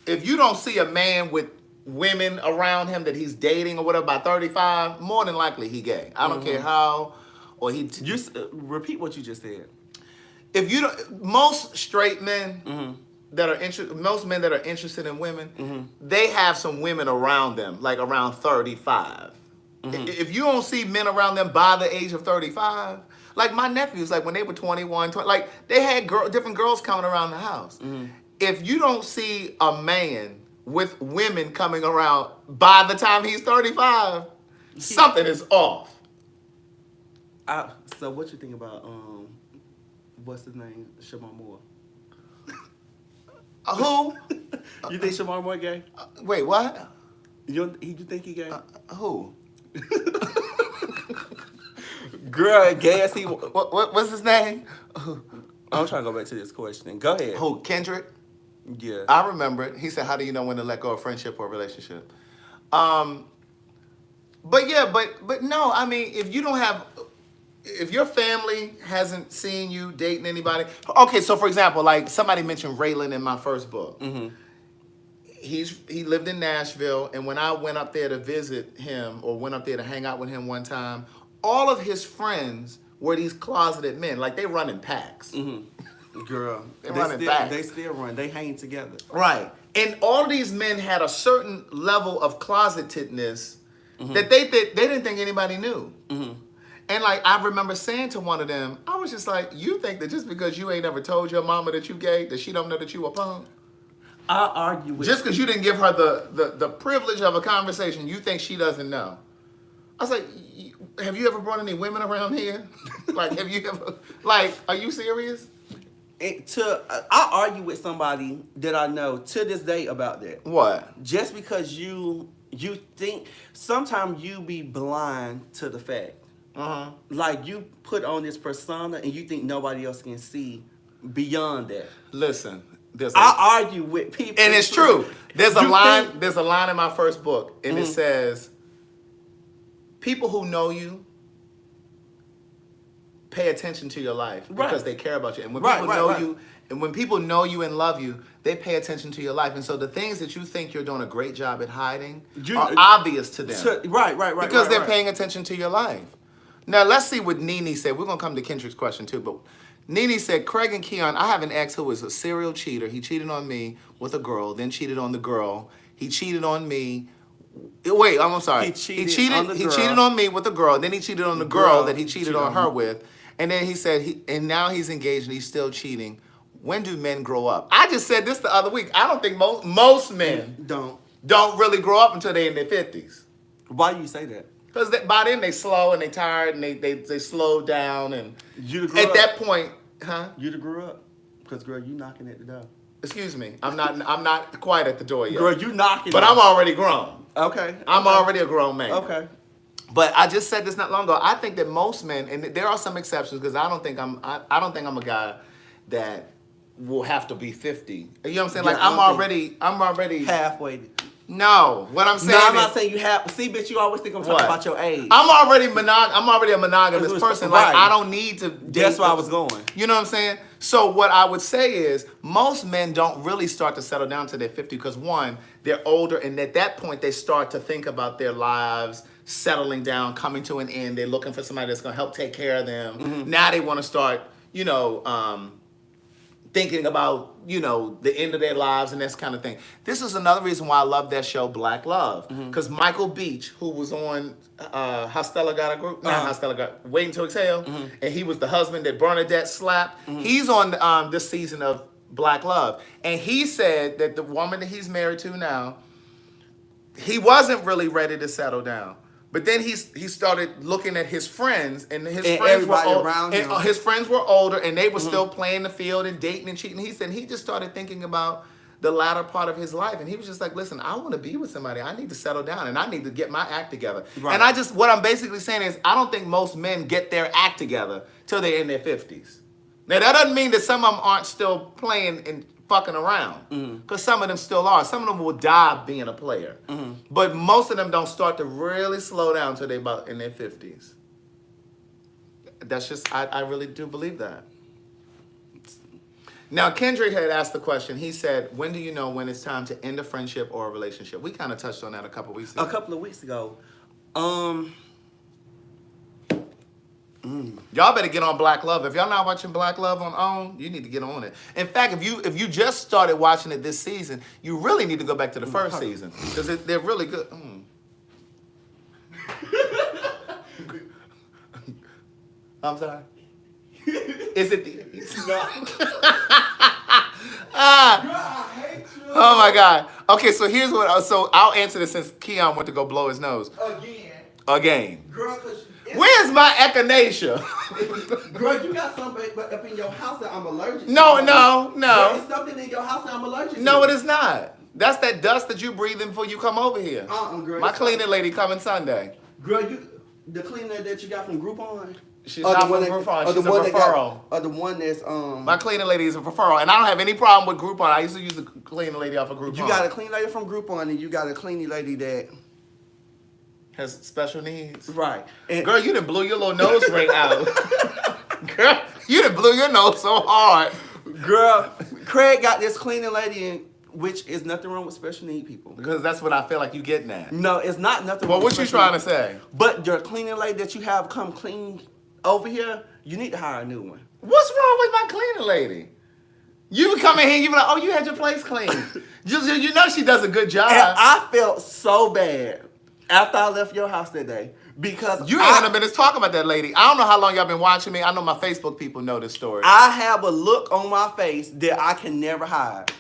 S1: if you don't see a man with women around him that he's dating or whatever by 35, more than likely he gay. I don't care how, or he.
S2: Repeat what you just said.
S1: If you don't, most straight men that are most men that are interested in women, they have some women around them, like around 35. If you don't see men around them by the age of 35, like my nephews, like when they were 21, like they had different girls coming around the house. If you don't see a man with women coming around by the time he's 35, something is off.
S2: So what you think about what's his name, Shamar Moore?
S1: Who?
S2: You think Shamar Moore gay?
S1: Wait, what?
S2: You think he gay?
S1: Who?
S2: Girl, gay as he.
S1: What's his name?
S2: I'm trying to go back to this question. Go ahead.
S1: Who? Kendrick?
S2: Yeah.
S1: I remember it. He said, "How do you know when to let go of friendship or relationship?" But no. I mean, if you don't have, if your family hasn't seen you dating anybody, okay. So for example, like somebody mentioned Raylan in my first book. He lived in Nashville, and when I went up there to visit him or went up there to hang out with him one time, all of his friends were these closeted men. Like they run in packs.
S2: Girl, they still run. They hang together.
S1: Right. And all these men had a certain level of closetedness that they didn't think anybody knew. And like I remember saying to one of them, I was just like, you think that just because you ain't ever told your mama that you gay, that she don't know that you a punk?
S2: I argue with
S1: just because you didn't give her the privilege of a conversation, you think she doesn't know. I was like, have you ever brought any women around here? Like, have you ever, like, are you serious?
S2: I argue with somebody that I know to this day about that.
S1: What?
S2: Just because you think, sometimes you be blind to the fact Like you put on this persona and you think nobody else can see beyond that.
S1: Listen,
S2: I argue with people,
S1: and it's true. There's a line.
S2: think-
S1: There's a line in my first book, and it says, "People who know you pay attention to your life because they care about you, and when people know you, and when people know you and love you, they pay attention to your life. And so the things that you think you're doing a great job at hiding are obvious to them, because they're paying attention to your life." Now let's see what Nene said. We're gonna come to Kendrick's question too, but Nene said, "Craig and Keon, I have an ex who was a serial cheater. He cheated on me with a girl, then cheated on the girl. He cheated on me. Wait, I'm sorry. He cheated on me with a girl. Then he cheated on the girl that he cheated on her with. And then he said, and now he's engaged and he's still cheating. When do men grow up?" I just said this the other week. I don't think most men don't really grow up until they're in their 50s.
S2: Why do you say that?
S1: Because by then they slow and they tired and they slow down, and
S2: at
S1: that point,
S2: You'd have grew up, because girl, you knocking at the door.
S1: Excuse me, I'm not quite at the door yet.
S2: Girl, you knocking.
S1: But I'm already grown.
S2: Okay.
S1: I'm already a grown man.
S2: Okay.
S1: But I just said this not long ago. I think that most men, and there are some exceptions, because I don't think I'm a guy that will have to be 50. You know what I'm saying? Like I'm already
S2: halfway.
S1: No, what I'm saying.
S2: No, I'm not saying you have. See, bitch, you always think I'm talking about your age.
S1: I'm already a monogamous person. Like I don't need to.
S2: That's where I was going.
S1: You know what I'm saying? So what I would say is most men don't really start to settle down to their 50, because one, they're older, and at that point they start to think about their lives settling down, coming to an end. They're looking for somebody that's going to help take care of them. Now they want to start, thinking about, the end of their lives and this kind of thing. This is another reason why I love that show, Black Love. Because Michael Beach, who was on How Stella Got a Group, not How Stella Got, Waiting to Exhale, and he was the husband that Bernadette slapped. He's on this season of Black Love. And he said that the woman that he's married to now, he wasn't really ready to settle down. But then he started looking at his friends, and his friends were old, around him. And his friends were older, and they were still playing the field and dating and cheating. He said he just started thinking about the latter part of his life, and he was just like, "Listen, I want to be with somebody. I need to settle down, and I need to get my act together." And what I'm basically saying is, I don't think most men get their act together till they're in their 50s. Now that doesn't mean that some of them aren't still playing and fucking around, because some of them still are. Some of them will die being a player, but most of them don't start to really slow down until they're about in their 50s. That's just, I really do believe that. Now, Kendrick had asked the question. He said, "When do you know when it's time to end a friendship or a relationship?" We kind of touched on that a couple of weeks ago. Y'all better get on Black Love. If y'all not watching Black Love on OWN, you need to get on it. In fact, if you just started watching it this season, you really need to go back to the first season, because they're really good. I'm sorry. Is it the? Oh my God. Okay, so here's what. So I'll answer this since Keon went to go blow his nose again. Girl, where's my echinacea?
S2: Girl, you got something up in your house that I'm allergic to.
S1: No.
S2: There's something in your house that I'm allergic to.
S1: No, it is not. That's that dust that you breathe in before you come over here.
S2: Girl.
S1: My cleaning lady coming Sunday.
S2: Girl, the cleaner that you got from Groupon?
S1: She's not from Groupon. She's a referral.
S2: The one that's
S1: My cleaning lady is a referral, and I don't have any problem with Groupon. I used to use the cleaning lady off of Groupon.
S2: You got a cleaning lady from Groupon, and you got a cleaning lady that
S1: has special needs.
S2: Right. And
S1: girl, you done blew your little nose ring out. Girl, you done blew your nose so hard.
S2: Girl, Craig got this cleaning lady in, which is nothing wrong with special need people.
S1: Because that's what I feel like you getting at.
S2: No, it's not nothing
S1: wrong
S2: with
S1: what you trying to say?
S2: But your cleaning lady that you have come clean over here, you need to hire a new one.
S1: What's wrong with my cleaning lady? You come in here, you be like, "Oh, you had your place clean." You know she does a good job.
S2: And I felt so bad after I left your house that day, because
S1: you ain't been talking about that lady. I don't know how long y'all been watching me. I know my Facebook people know this story.
S2: I have a look on my face that I can never hide.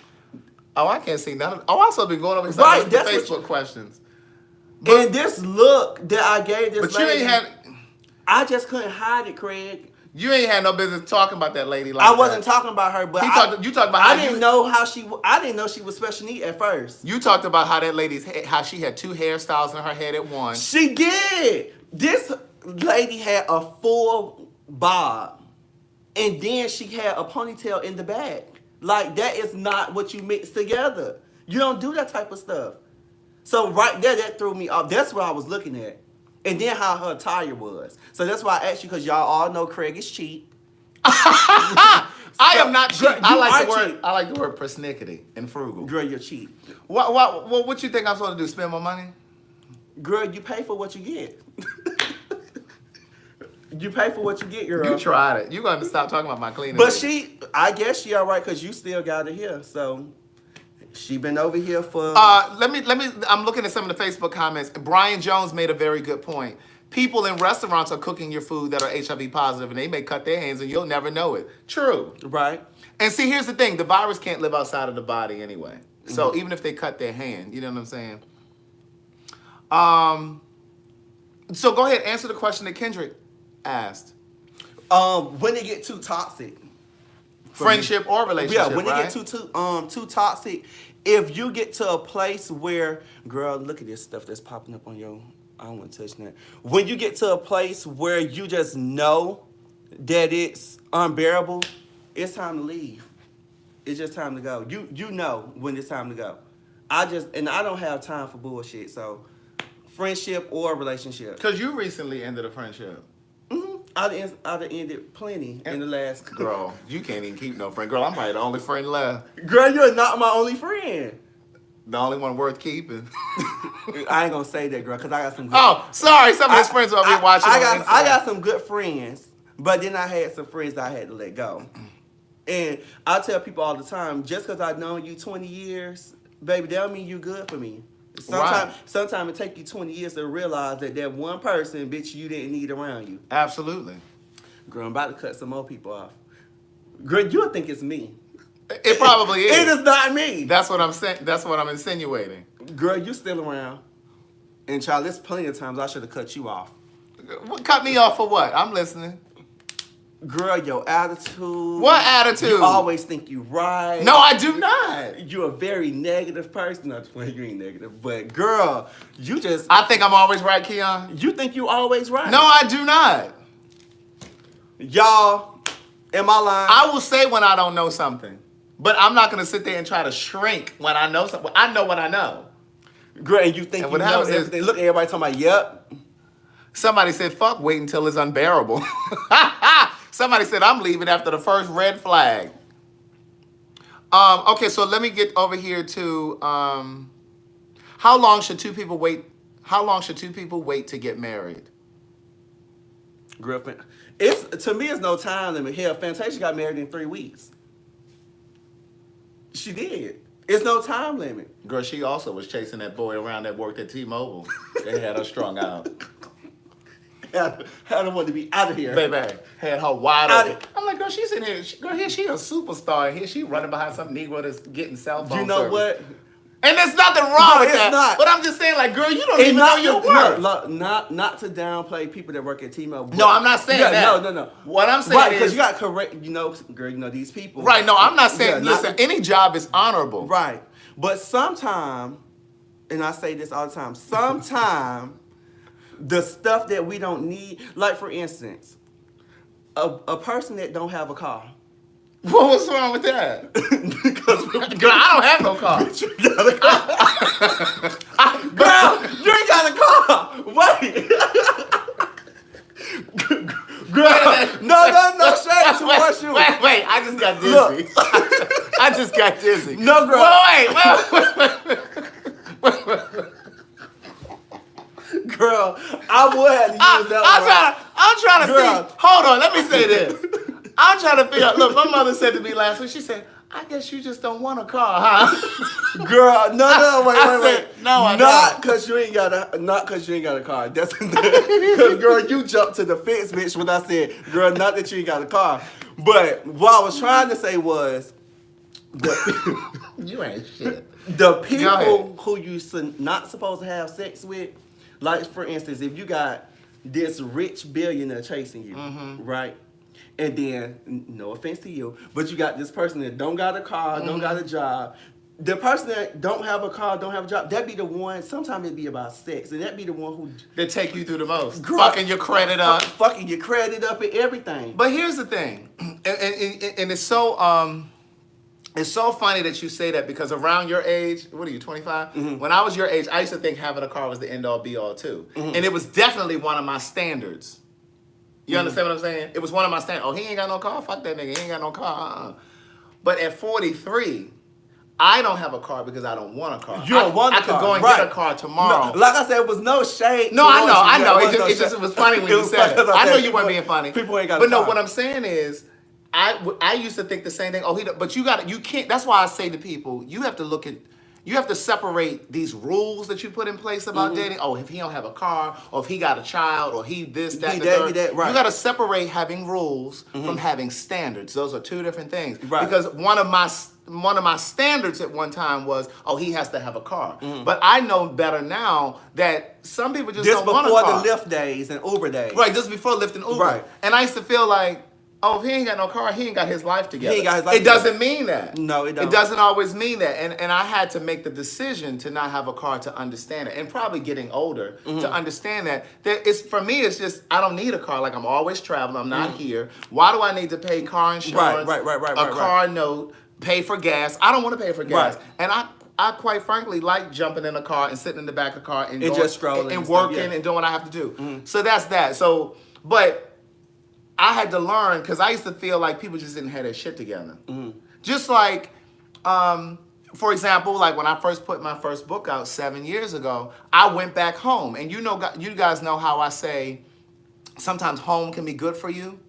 S1: Oh, I can't see none of. Oh, I also been going over right, the Facebook questions.
S2: And this look that I gave this
S1: lady,
S2: you ain't had. I just couldn't hide it, Craig.
S1: You ain't had no business talking about that lady like
S2: I wasn't talking about her, but
S1: you talked about.
S2: I didn't know how she. I didn't know she was special needs at first.
S1: You talked about how that lady's how she had 2 hairstyles in her head at once.
S2: She did. lady had a full bob, and then she had a ponytail in the back. Like, that is not what you mix together. You don't do that type of stuff. So right there, that threw me off. That's what I was looking at. And then how her attire was. So that's why I asked you, because y'all all know Craig is cheap.
S1: I am not cheap.
S2: Girl,
S1: I
S2: cheap.
S1: like the word persnickety and frugal.
S2: Girl, you're cheap.
S1: What you think I'm supposed to do? Spend more money?
S2: Girl, you pay for what you get. You pay for what you get, girl.
S1: You tried it. You gonna stop talking about my cleaning.
S2: But I guess she all right, because you still got her here. So she been over here for...
S1: Let me, I'm looking at some of the Facebook comments. Brian Jones made a very good point. People in restaurants are cooking your food that are HIV positive, and they may cut their hands and you'll never know it. True.
S2: Right.
S1: And see, here's the thing. The virus can't live outside of the body anyway. So even if they cut their hand, you know what I'm saying? So go ahead, answer the question that Kendrick asked.
S2: When it get too toxic.
S1: Friendship or relationship,
S2: Yeah, when
S1: right?
S2: it get too toxic, if you get to a place where, girl, look at this stuff that's popping up on your... I don't want to touch that. When you get to a place where you just know that it's unbearable, it's time to leave. It's just time to go. You know when it's time to go. I don't have time for bullshit. So, friendship or relationship.
S1: Because you recently ended a friendship.
S2: I'd ended plenty in the last...
S1: Girl, you can't even keep no friend. Girl, I'm probably the only friend left.
S2: Girl, you're not my only friend.
S1: The only one worth keeping.
S2: I ain't gonna say that, girl, because I got some good...
S1: Oh, sorry. Some of his friends will be watching
S2: I
S1: on Instagram.
S2: got some good friends, but then I had some friends that I had to let go. And I tell people all the time, just because I've known you 20 years, baby, that don't mean you good for me. Sometimes it take you 20 years to realize that one person, bitch, you didn't need around you.
S1: Absolutely.
S2: Girl, I'm about to cut some more people off. Girl, you'll think it's me.
S1: It probably is.
S2: It is not me.
S1: That's what I'm saying. That's what I'm insinuating.
S2: Girl, you still around. And child, there's plenty of times I should have cut you off.
S1: Cut me off for what? I'm listening.
S2: Girl, your attitude.
S1: What attitude?
S2: You always think you right.
S1: No, I do not.
S2: You're a very negative person. Not when you ain't negative, but girl, you just...
S1: I think I'm always right, Keon.
S2: You think you always right.
S1: No, I do not.
S2: Y'all, am I lying?
S1: I will say when I don't know something. But I'm not going to sit there and try to shrink when I know something. I know what I know.
S2: Girl, and you think
S1: And
S2: you
S1: what
S2: know
S1: happens is-
S2: everything. Look, everybody talking about, yep.
S1: Somebody said, fuck, wait until it's unbearable. Somebody said, I'm leaving after the first red flag. Okay, so let me get over here to how long should two people wait? How long should two people wait to get married?
S2: Girlfriend, to me, it's no time limit. Hell, Fantasia got married in 3 weeks. She did. It's no time limit.
S1: Girl, she also was chasing that boy around that worked at T-Mobile. They had her strung out.
S2: Had her want to be out of here.
S1: Baby, had her wide open. I'm like, girl, she's in here. She a superstar here. She running behind some Negro that's getting cell phone
S2: You know
S1: service.
S2: what?
S1: And there's nothing wrong with
S2: it's
S1: that.
S2: not.
S1: But I'm just saying, like, girl, you don't even know your worth.
S2: Not to downplay people that work at T-Mobile.
S1: No, I'm not saying that.
S2: No.
S1: What I'm saying
S2: right,
S1: is...
S2: because you got correct, girl, these people.
S1: Right, no, I'm not saying...
S2: Yeah,
S1: listen, any job is honorable.
S2: Right. But sometime, and I say this all the time, sometime the stuff that we don't need, like for instance, a person that don't have a car.
S1: What's wrong with that?
S2: Because
S1: Girl, I don't have no car.
S2: you got a car. Girl, you ain't got a car. Wait. Girl, no shade towards you.
S1: Wait, I just got dizzy. I just got dizzy.
S2: No, girl.
S1: Wait.
S2: Girl, I would have to use that one.
S1: I'm trying to
S2: Girl.
S1: see. Hold on, let me say this. I'm trying to figure out. Look, my mother said to me last week, she said, I guess you just don't want a car, huh?
S2: Girl, no, wait.
S1: No, I
S2: not because you ain't got a car. That's because girl, you jumped to the fence, bitch, when I said, girl, not that you ain't got a car. But what I was trying to say was
S1: You ain't shit.
S2: the people who you not supposed to have sex with, like for instance, if you got this rich billionaire chasing you, right? And then, no offense to you, but you got this person that don't got a car, don't got a job. the person that don't have a car, don't have a job, that be the one. Sometimes it be about sex, and that be the one who
S1: They take you through the most.
S2: Girl,
S1: Fucking your credit up.
S2: fucking your credit up and everything.
S1: But here's the thing, and it's so funny that you say that, because around your age, what are you, 25?
S2: Mm-hmm.
S1: When I was your age, I used to think having a car was the end all be all too.
S2: Mm-hmm.
S1: And it was definitely one of my standards. You
S2: Mm-hmm.
S1: understand what I'm saying? It was one of my standards. Oh, he ain't got no car? Fuck that nigga. He ain't got no car. But at 43, I don't have a car because I don't want a car.
S2: You don't want a
S1: I
S2: car.
S1: could go and
S2: Right.
S1: get a car tomorrow.
S2: No, like I said, it was no shade.
S1: No,
S2: towards
S1: I
S2: you.
S1: know.
S2: There
S1: It was funny when you said it. I know you weren't being funny.
S2: People ain't got
S1: But
S2: a
S1: no,
S2: car.
S1: what I'm saying is, I used to think the same thing. Oh, but you can't. That's why I say to people, you have to separate these rules that you put in place about dating. Oh, if he don't have a car, or if he got a child, or he this, that,
S2: He
S1: the
S2: that,
S1: third.
S2: he that, right.
S1: You got to separate having rules from having standards. Those are two different things.
S2: Right.
S1: Because one of my standards at one time was, oh, he has to have a car. But I know better now that some people just
S2: Just
S1: don't want a
S2: before
S1: car.
S2: the Lyft days and Uber days.
S1: Right, just before Lyft and Uber.
S2: Right.
S1: And I used to feel like, oh, if he ain't got no car, he ain't got his life together.
S2: He ain't got his life
S1: It doesn't mean that.
S2: No, it don't.
S1: It doesn't always mean that. And I had to make the decision to not have a car to understand it. And probably getting older to understand that it's, for me, it's just, I don't need a car. Like, I'm always traveling. I'm not here. Why do I need to pay car insurance,
S2: Right,
S1: car note, pay for gas? I don't want to pay for gas.
S2: Right.
S1: And I quite frankly like jumping in a car and sitting in the back of the car and going,
S2: just strolling
S1: and
S2: and stuff,
S1: working
S2: yeah.
S1: and doing what I have to do. So that's that. So, but I had to learn, because I used to feel like people just didn't have their shit together. Just like, for example, like when I first put my first book out 7 years ago, I went back home. And you guys know how I say sometimes home can be good for you.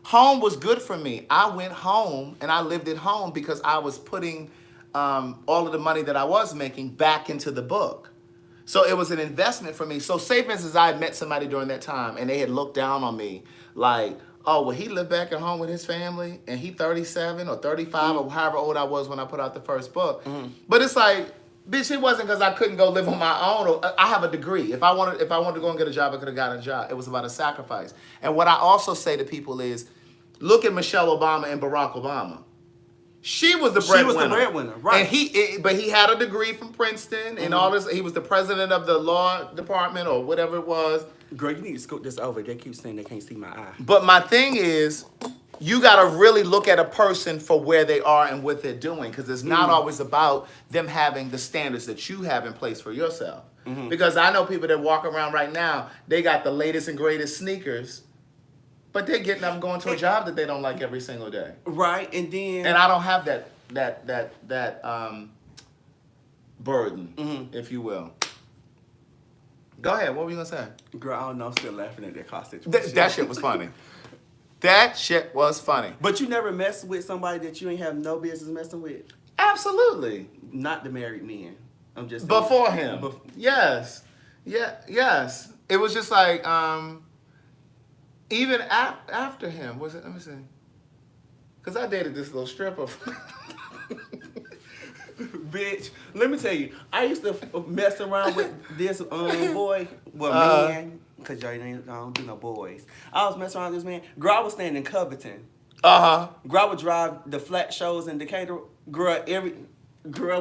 S1: Home was good for me. I went home and I lived at home because I was putting all of the money that I was making back into the book. So it was an investment for me. So say, for instance, I had met somebody during that time and they had looked down on me like, oh, well, he lived back at home with his family and he 37 or 35 or however old I was when I put out the first book. But it's like, bitch, it wasn't because I couldn't go live on my own. Or I have a degree. If I wanted to go and get a job, I could have gotten a job. It was about a sacrifice. And what I also say to people is, look at Michelle Obama and Barack Obama. She was the breadwinner.
S2: Right?
S1: And but he had a degree from Princeton and all this. He was the president of the law department or whatever it was.
S2: Girl, you need to scoot this over. They keep saying they can't see my eye.
S1: But my thing is, you got to really look at a person for where they are and what they're doing, because it's not always about them having the standards that you have in place for yourself. Because I know people that walk around right now, they got the latest and greatest sneakers, but they're getting up and going to a job that they don't like every single day.
S2: Right, and then...
S1: And I don't have that burden, if you will. Go ahead. What were you gonna say?
S2: Girl, I don't know. I'm still laughing at that car situation.
S1: That shit was funny. That shit was funny.
S2: But you never messed with somebody that you ain't have no business messing with?
S1: Absolutely.
S2: Not the married men. I'm just...
S1: Before him. Yes. Yeah. Yes. It was just like, even after him, was it? Let me see. Because I dated this little stripper.
S2: Bitch, let me tell you, I used to mess around with this boy, man, because y'all don't do no boys. I was messing around with this man. Girl, I was staying in Covington. Girl, I would drive the flat shows in Decatur. Girl,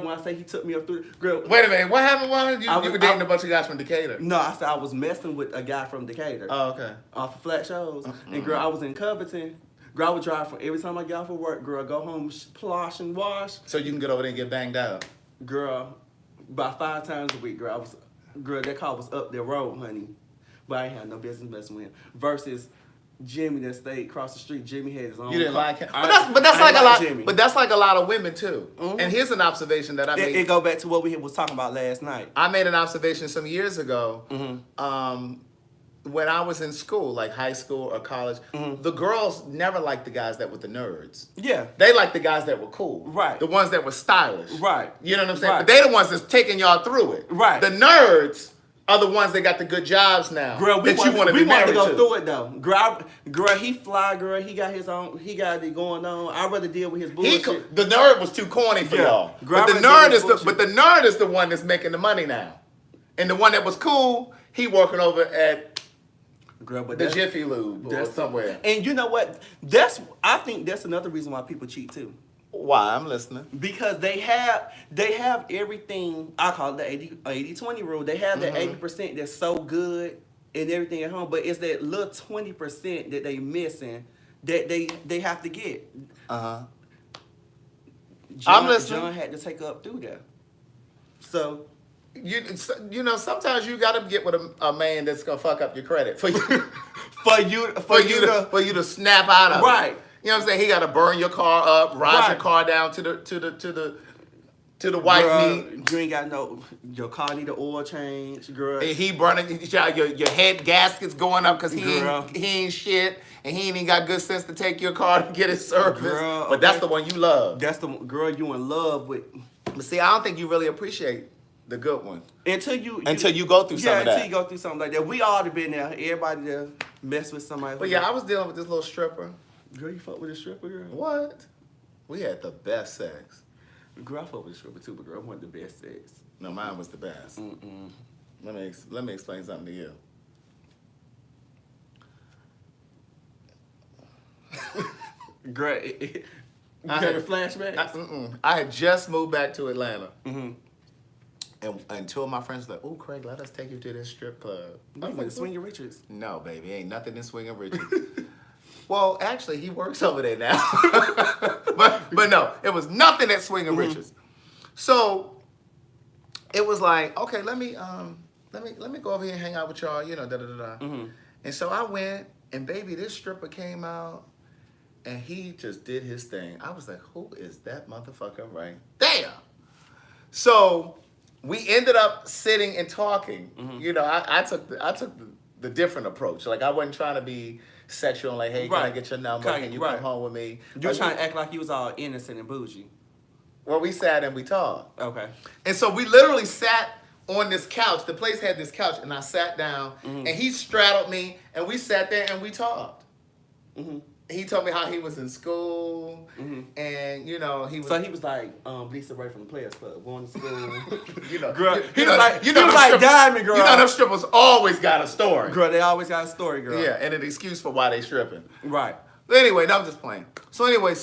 S2: when I say he took me up through, girl.
S1: Wait a minute, what happened? You were dating a bunch of guys from Decatur?
S2: No, I said I was messing with a guy from Decatur.
S1: Oh, okay.
S2: Off of flat shows. And girl, I was in Covington. Girl, I would drive from every time I get off of work, girl, go home, plosh and wash.
S1: So you can get over there and get banged out.
S2: Girl, about 5 times a week, girl, that car was up the road, honey. But I ain't had no business messing with him. Versus Jimmy that stayed across the street. Jimmy had his own
S1: You didn't
S2: car.
S1: like him. But that's like a lot. Jimmy. But that's like a lot of women too. And here's an observation that I made.
S2: It go back to what we was talking about last night.
S1: I made an observation some years ago. When I was in school, like high school or college, the girls never liked the guys that were the nerds.
S2: Yeah.
S1: They liked the guys that were cool.
S2: Right.
S1: The ones that were stylish.
S2: Right.
S1: You know what I'm saying?
S2: Right.
S1: But they the ones that's taking y'all through it.
S2: Right.
S1: The nerds are the ones that got the good jobs now.
S2: Girl,
S1: you want to be married
S2: to go through it though. Girl, he fly, girl, he got it going on. I'd rather deal with his bullshit.
S1: The nerd was too corny for y'all.
S2: Girl,
S1: but the nerd is the one that's making the money now. And the one that was cool, he working over at
S2: Girl, but
S1: the Jiffy Lube or somewhere.
S2: And you know what? I think that's another reason why people cheat too.
S1: Why? I'm listening.
S2: Because they have everything. I call it the 80-20 rule. They have that 80% that's so good and everything at home, but it's that little 20% that they missing that they have to get.
S1: I'm
S2: John
S1: listening.
S2: had to take up through that. So
S1: You know, sometimes you gotta get with a man that's gonna fuck up your credit for you,
S2: for you
S1: to snap out of it.
S2: Right.
S1: You know what I'm saying? He gotta burn your car up, ride your car down to the white meat.
S2: You ain't got your car need an oil change, girl.
S1: And he burning your head gaskets going up because he ain't shit, and he ain't even got good sense to take your car to get it serviced.
S2: Girl,
S1: but that's the one you love.
S2: That's the girl you in love with.
S1: But see, I don't think you really appreciate the good one
S2: until you
S1: go through some of that.
S2: Until you go through something like that. We all have been there. Everybody there mess with somebody.
S1: But yeah, I was dealing with this little stripper.
S2: Girl, you fuck with a stripper, girl?
S1: What? We had the best sex.
S2: Girl, I fuck with a stripper too, but girl, I want the best sex.
S1: No, mine was the best. Let me explain something to you.
S2: Girl, you having flashbacks?
S1: I had just moved back to Atlanta. And two of my friends were like, "Oh, Craig, let us take you to this strip club."
S2: I went to Swinging Richards.
S1: No, baby, ain't nothing in Swinging Richards. Well, actually, he works over there now. but no, it was nothing at Swinging Richards. So it was like, okay, let me go over here and hang out with y'all, you know, And so I went, and baby, this stripper came out, and he just did his thing. I was like, who is that motherfucker right there? So we ended up sitting and talking. You know, I took the different approach. Like, I wasn't trying to be sexual, like, hey, can I get your number? Can you come home with me?
S2: You were trying to act like you was all innocent and bougie.
S1: Well, we sat and we talked.
S2: Okay.
S1: And so we literally sat on this couch. The place had this couch, and I sat down, and he straddled me, and we sat there and we talked. He told me how he was in school, and you know he was.
S2: So he was like Lisa Ray from the Players Club, going to school.
S1: You know,
S2: girl.
S1: He was like
S2: Diamond Girl.
S1: You know, them strippers always got a story.
S2: Girl, they always got a story, girl.
S1: Yeah, and an excuse for why they stripping.
S2: Right.
S1: But anyway, no, I'm just playing. So anyway,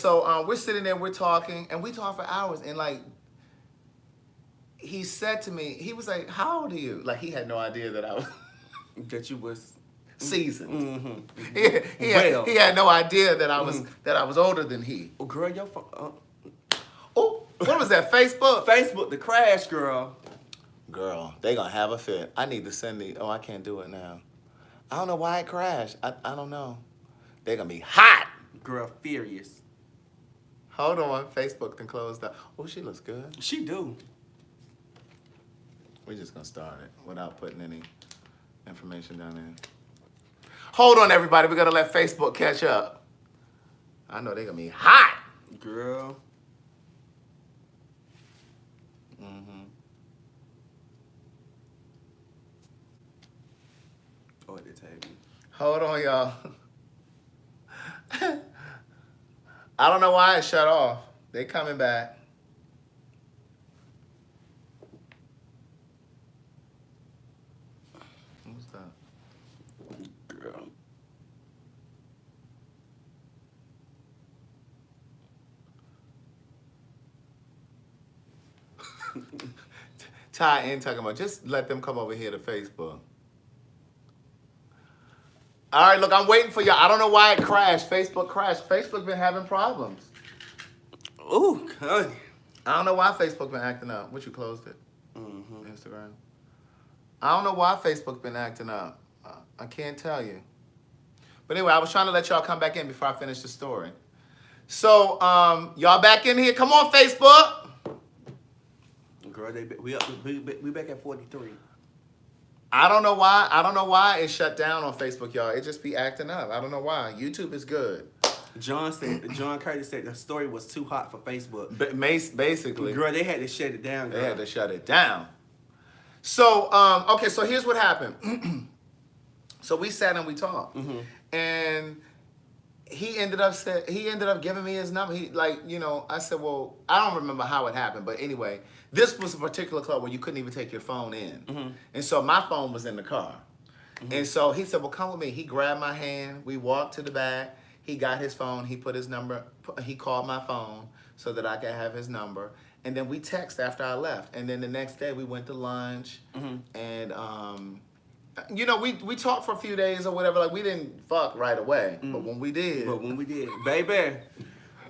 S1: we're sitting there, we're talking, and we talk for hours, and like. He said to me, he was like, "How old are you?" Like, he had no idea that I was
S2: that you was
S1: seasoned. He had no idea that I was older than he.
S2: Oh, girl,
S1: Oh, what was that? Facebook?
S2: Facebook, the crash, girl.
S1: Girl, they gonna have a fit. I need to send the. Oh, I can't do it now. I don't know why it crashed. I don't know. They're gonna be hot.
S2: Girl, furious.
S1: Hold on, Facebook can close down. Oh, she looks good.
S2: She do.
S1: We're just gonna start it without putting any information down there. Hold on, everybody. We gotta let Facebook catch up. I know they're gonna be hot.
S2: Girl. Oh, they tagged me.
S1: Hold on, y'all. I don't know why it shut off. They coming back. What's that?
S2: Girl.
S1: Ty in talking about just let them come over here to Facebook. All right, look, I'm waiting for y'all. I don't know why it crashed. Facebook crashed. Facebook been having problems.
S2: Ooh, God.
S1: I don't know why Facebook been acting up. What, you closed it? Instagram. I don't know why Facebook been acting up. I can't tell you. But anyway, I was trying to let y'all come back in before I finish the story. So, y'all back in here? Come on, Facebook.
S2: Girl, we back at 43.
S1: I don't know why it shut down on Facebook, y'all. It just be acting up. I don't know why. YouTube is good.
S2: John Curtis said the story was too hot for Facebook.
S1: Basically.
S2: Girl, they had to shut it down, girl.
S1: They had to shut it down. So, okay, so here's what happened. So we sat and we talked. And he ended up giving me his number. He, like, you know, I said, well, I don't remember how it happened, but anyway, this was a particular club where you couldn't even take your phone in. And so my phone was in the car. And so he said, well, come with me. He grabbed my hand. We walked to the back. He got his phone. He put his number. He called my phone. so that I could have his number. And then we text after I left. And then the next day we went to lunch. And, you know, we talked for a few days or whatever. Like, we didn't fuck right away. But when we did.
S2: Baby,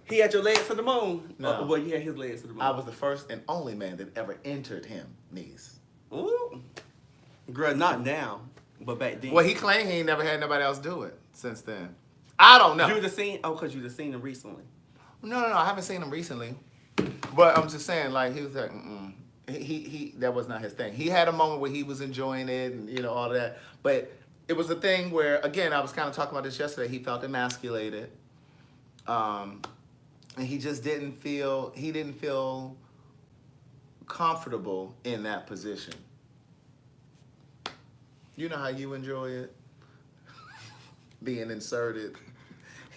S2: he had your legs to the moon.
S1: No.
S2: Well, you had his legs to the moon.
S1: I was the first and only man that ever entered him, niece.
S2: Ooh. Girl, not now, but back then.
S1: Well, he claimed he ain't never had nobody else do it since then. I don't know.
S2: You just seen? Oh, because you just seen him recently.
S1: No, I haven't seen him recently. But I'm just saying, like, he was like, he that was not his thing. He had a moment where he was enjoying it and, you know, all that. But it was a thing where, again, I was kind of talking about this yesterday. He felt emasculated. And he just didn't feel comfortable in that position. You know how you enjoy it? Being inserted.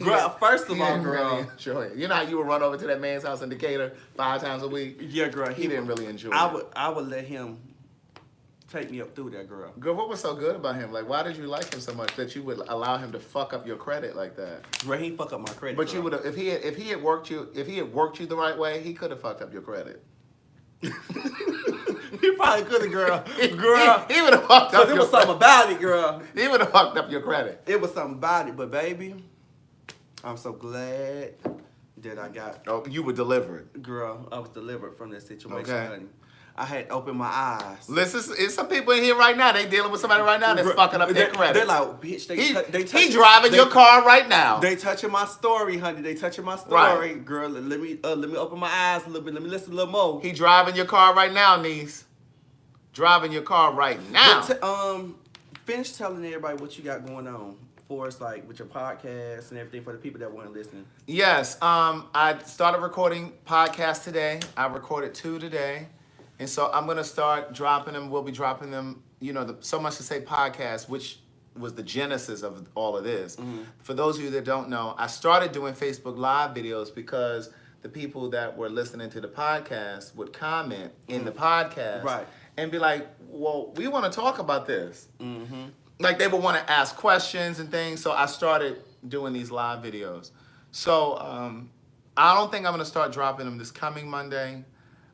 S2: Girl, first of all, girl.
S1: Really enjoy it. You know how you would run over to that man's house in Decatur 5 times a week?
S2: Yeah, girl.
S1: He didn't really enjoy it.
S2: I would let him take me up through that, girl.
S1: Girl, what was so good about him? Like, why did you like him so much that you would allow him to fuck up your credit like that?
S2: Girl, he fuck up my credit.
S1: But
S2: girl.
S1: you would have, if he had worked you the right way, he could have fucked up your credit.
S2: He probably could have, girl. Girl,
S1: he would have fucked up.
S2: Cause it was something about it, girl.
S1: He would have fucked up your credit.
S2: It was something about it, but baby, I'm so glad that I got.
S1: Oh, you were delivered.
S2: Girl, I was delivered from that situation,
S1: Okay.
S2: honey. I had opened my eyes.
S1: Listen, it's some people in here right now. They dealing with somebody right now that's fucking up their credit.
S2: They're like, bitch,
S1: he driving your car right now.
S2: They touching my story, honey. They touching my story,
S1: Right.
S2: girl. Let me open my eyes a little bit. Let me listen a little more.
S1: He driving your car right now, niece. Driving your car right now.
S2: But finish telling everybody what you got going on for us, like with your podcast and everything for the people that weren't listening.
S1: Yes, I started recording podcasts today. I recorded 2 today. And so I'm going to start dropping them. We'll be dropping them, you know, so much to say podcast, which was the genesis of all of this. For those of you that don't know, I started doing Facebook Live videos because the people that were listening to the podcast would comment in the podcast.
S2: Right.
S1: And be like, well, we want to talk about this. Like, they would want to ask questions and things. So I started doing these live videos. So I don't think I'm going to start dropping them this coming Monday,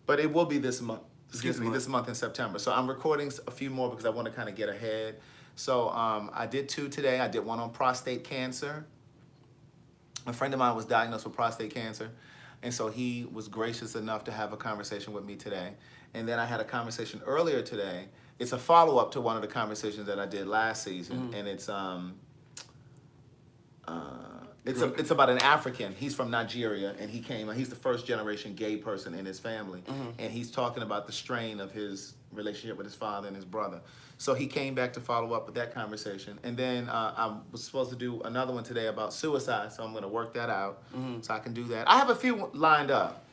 S1: but it will be this month. This month in September. So I'm recording a few more because I want to kind of get ahead. So I did 2 today. I did one on prostate cancer. A friend of mine was diagnosed with prostate cancer. And so he was gracious enough to have a conversation with me today. And then I had a conversation earlier today. It's a follow-up to one of the conversations that I did last season. And it's about an African. He's from Nigeria, and he's the first generation gay person in his family. And he's talking about the strain of his relationship with his father and his brother. So he came back to follow up with that conversation. And then I was supposed to do another one today about suicide, so I'm going to work that out so I can do that. I have a few lined up.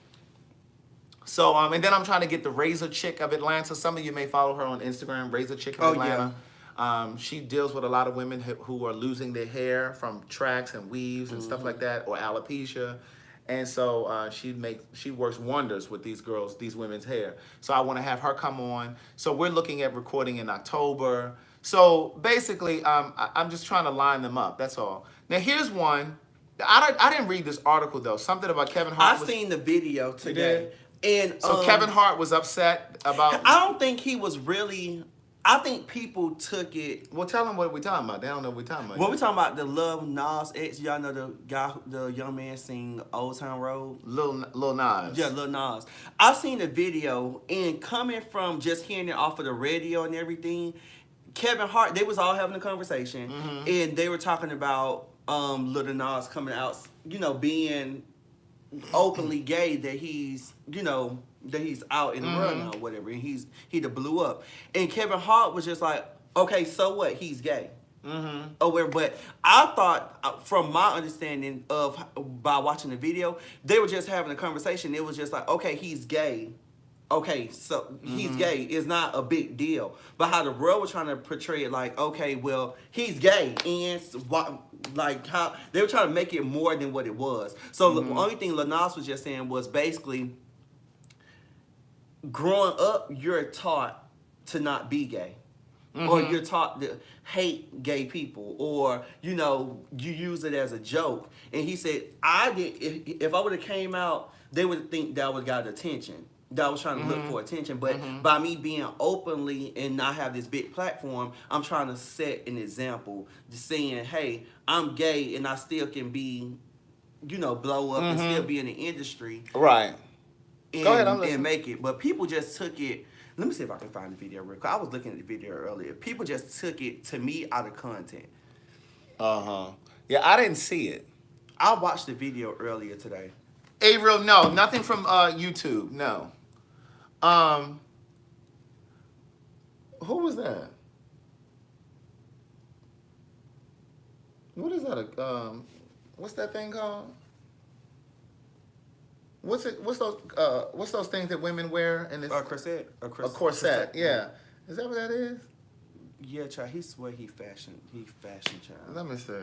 S1: So, and then I'm trying to get the Razor Chick of Atlanta. Some of you may follow her on Instagram, Razor Chick of Atlanta. Yeah. She deals with a lot of women who are losing their hair from tracks and weaves and stuff like that, or alopecia. And so she works wonders with these girls, these women's hair. So I want to have her come on. So we're looking at recording in October. So basically, I'm just trying to line them up. That's all. Now here's one. I didn't read this article though. Something about Kevin Hart.
S2: I seen the video today. And
S1: so Kevin Hart was upset about.
S2: I don't think he was really. I think people took it.
S1: Well, tell them what we're talking about. They don't know what we're talking about.
S2: When we're talking about the Lil Nas X, y'all know the guy, the young man sing Old Town Road?
S1: Lil Nas.
S2: Yeah, Lil Nas. I've seen the video, and coming from just hearing it off of the radio and everything, Kevin Hart, they was all having a conversation, and they were talking about Lil Nas coming out, you know, being openly gay, that he's, you know, that he's out in the world now or whatever, and he done blew up. And Kevin Hart was just like, okay, so what? He's gay. Or whatever. But I thought, from my understanding of by watching the video, they were just having a conversation. It was just like, okay, he's gay. Okay, so he's gay. It's not a big deal. But how the world was trying to portray it, like, okay, well, he's gay, and like how they were trying to make it more than what it was. So the only thing Lil Nas was just saying was basically, growing up, you're taught to not be gay. or you're taught to hate gay people, or you know you use it as a joke. And he said, I did. If I would have came out, they would think that I would got attention. That I was trying to look for attention. But by me being openly and not have this big platform, I'm trying to set an example, just saying, hey, I'm gay and I still can be, you know, blow up and still be in the industry.
S1: Right.
S2: And,
S1: Go ahead, I'm listening.
S2: and make it. But people just took it. Let me see if I can find the video real quick. I was looking at the video earlier. People just took it, to me, out of content.
S1: Yeah, I didn't see it.
S2: I watched the video earlier today.
S1: Averill, no, nothing from YouTube, no. Who was that? What is that? What's that thing called? What's those things that women wear? And it's
S2: A corset.
S1: a corset. Yeah. Is that what that is?
S2: Yeah, child. He swear he fashion, child.
S1: Let me see.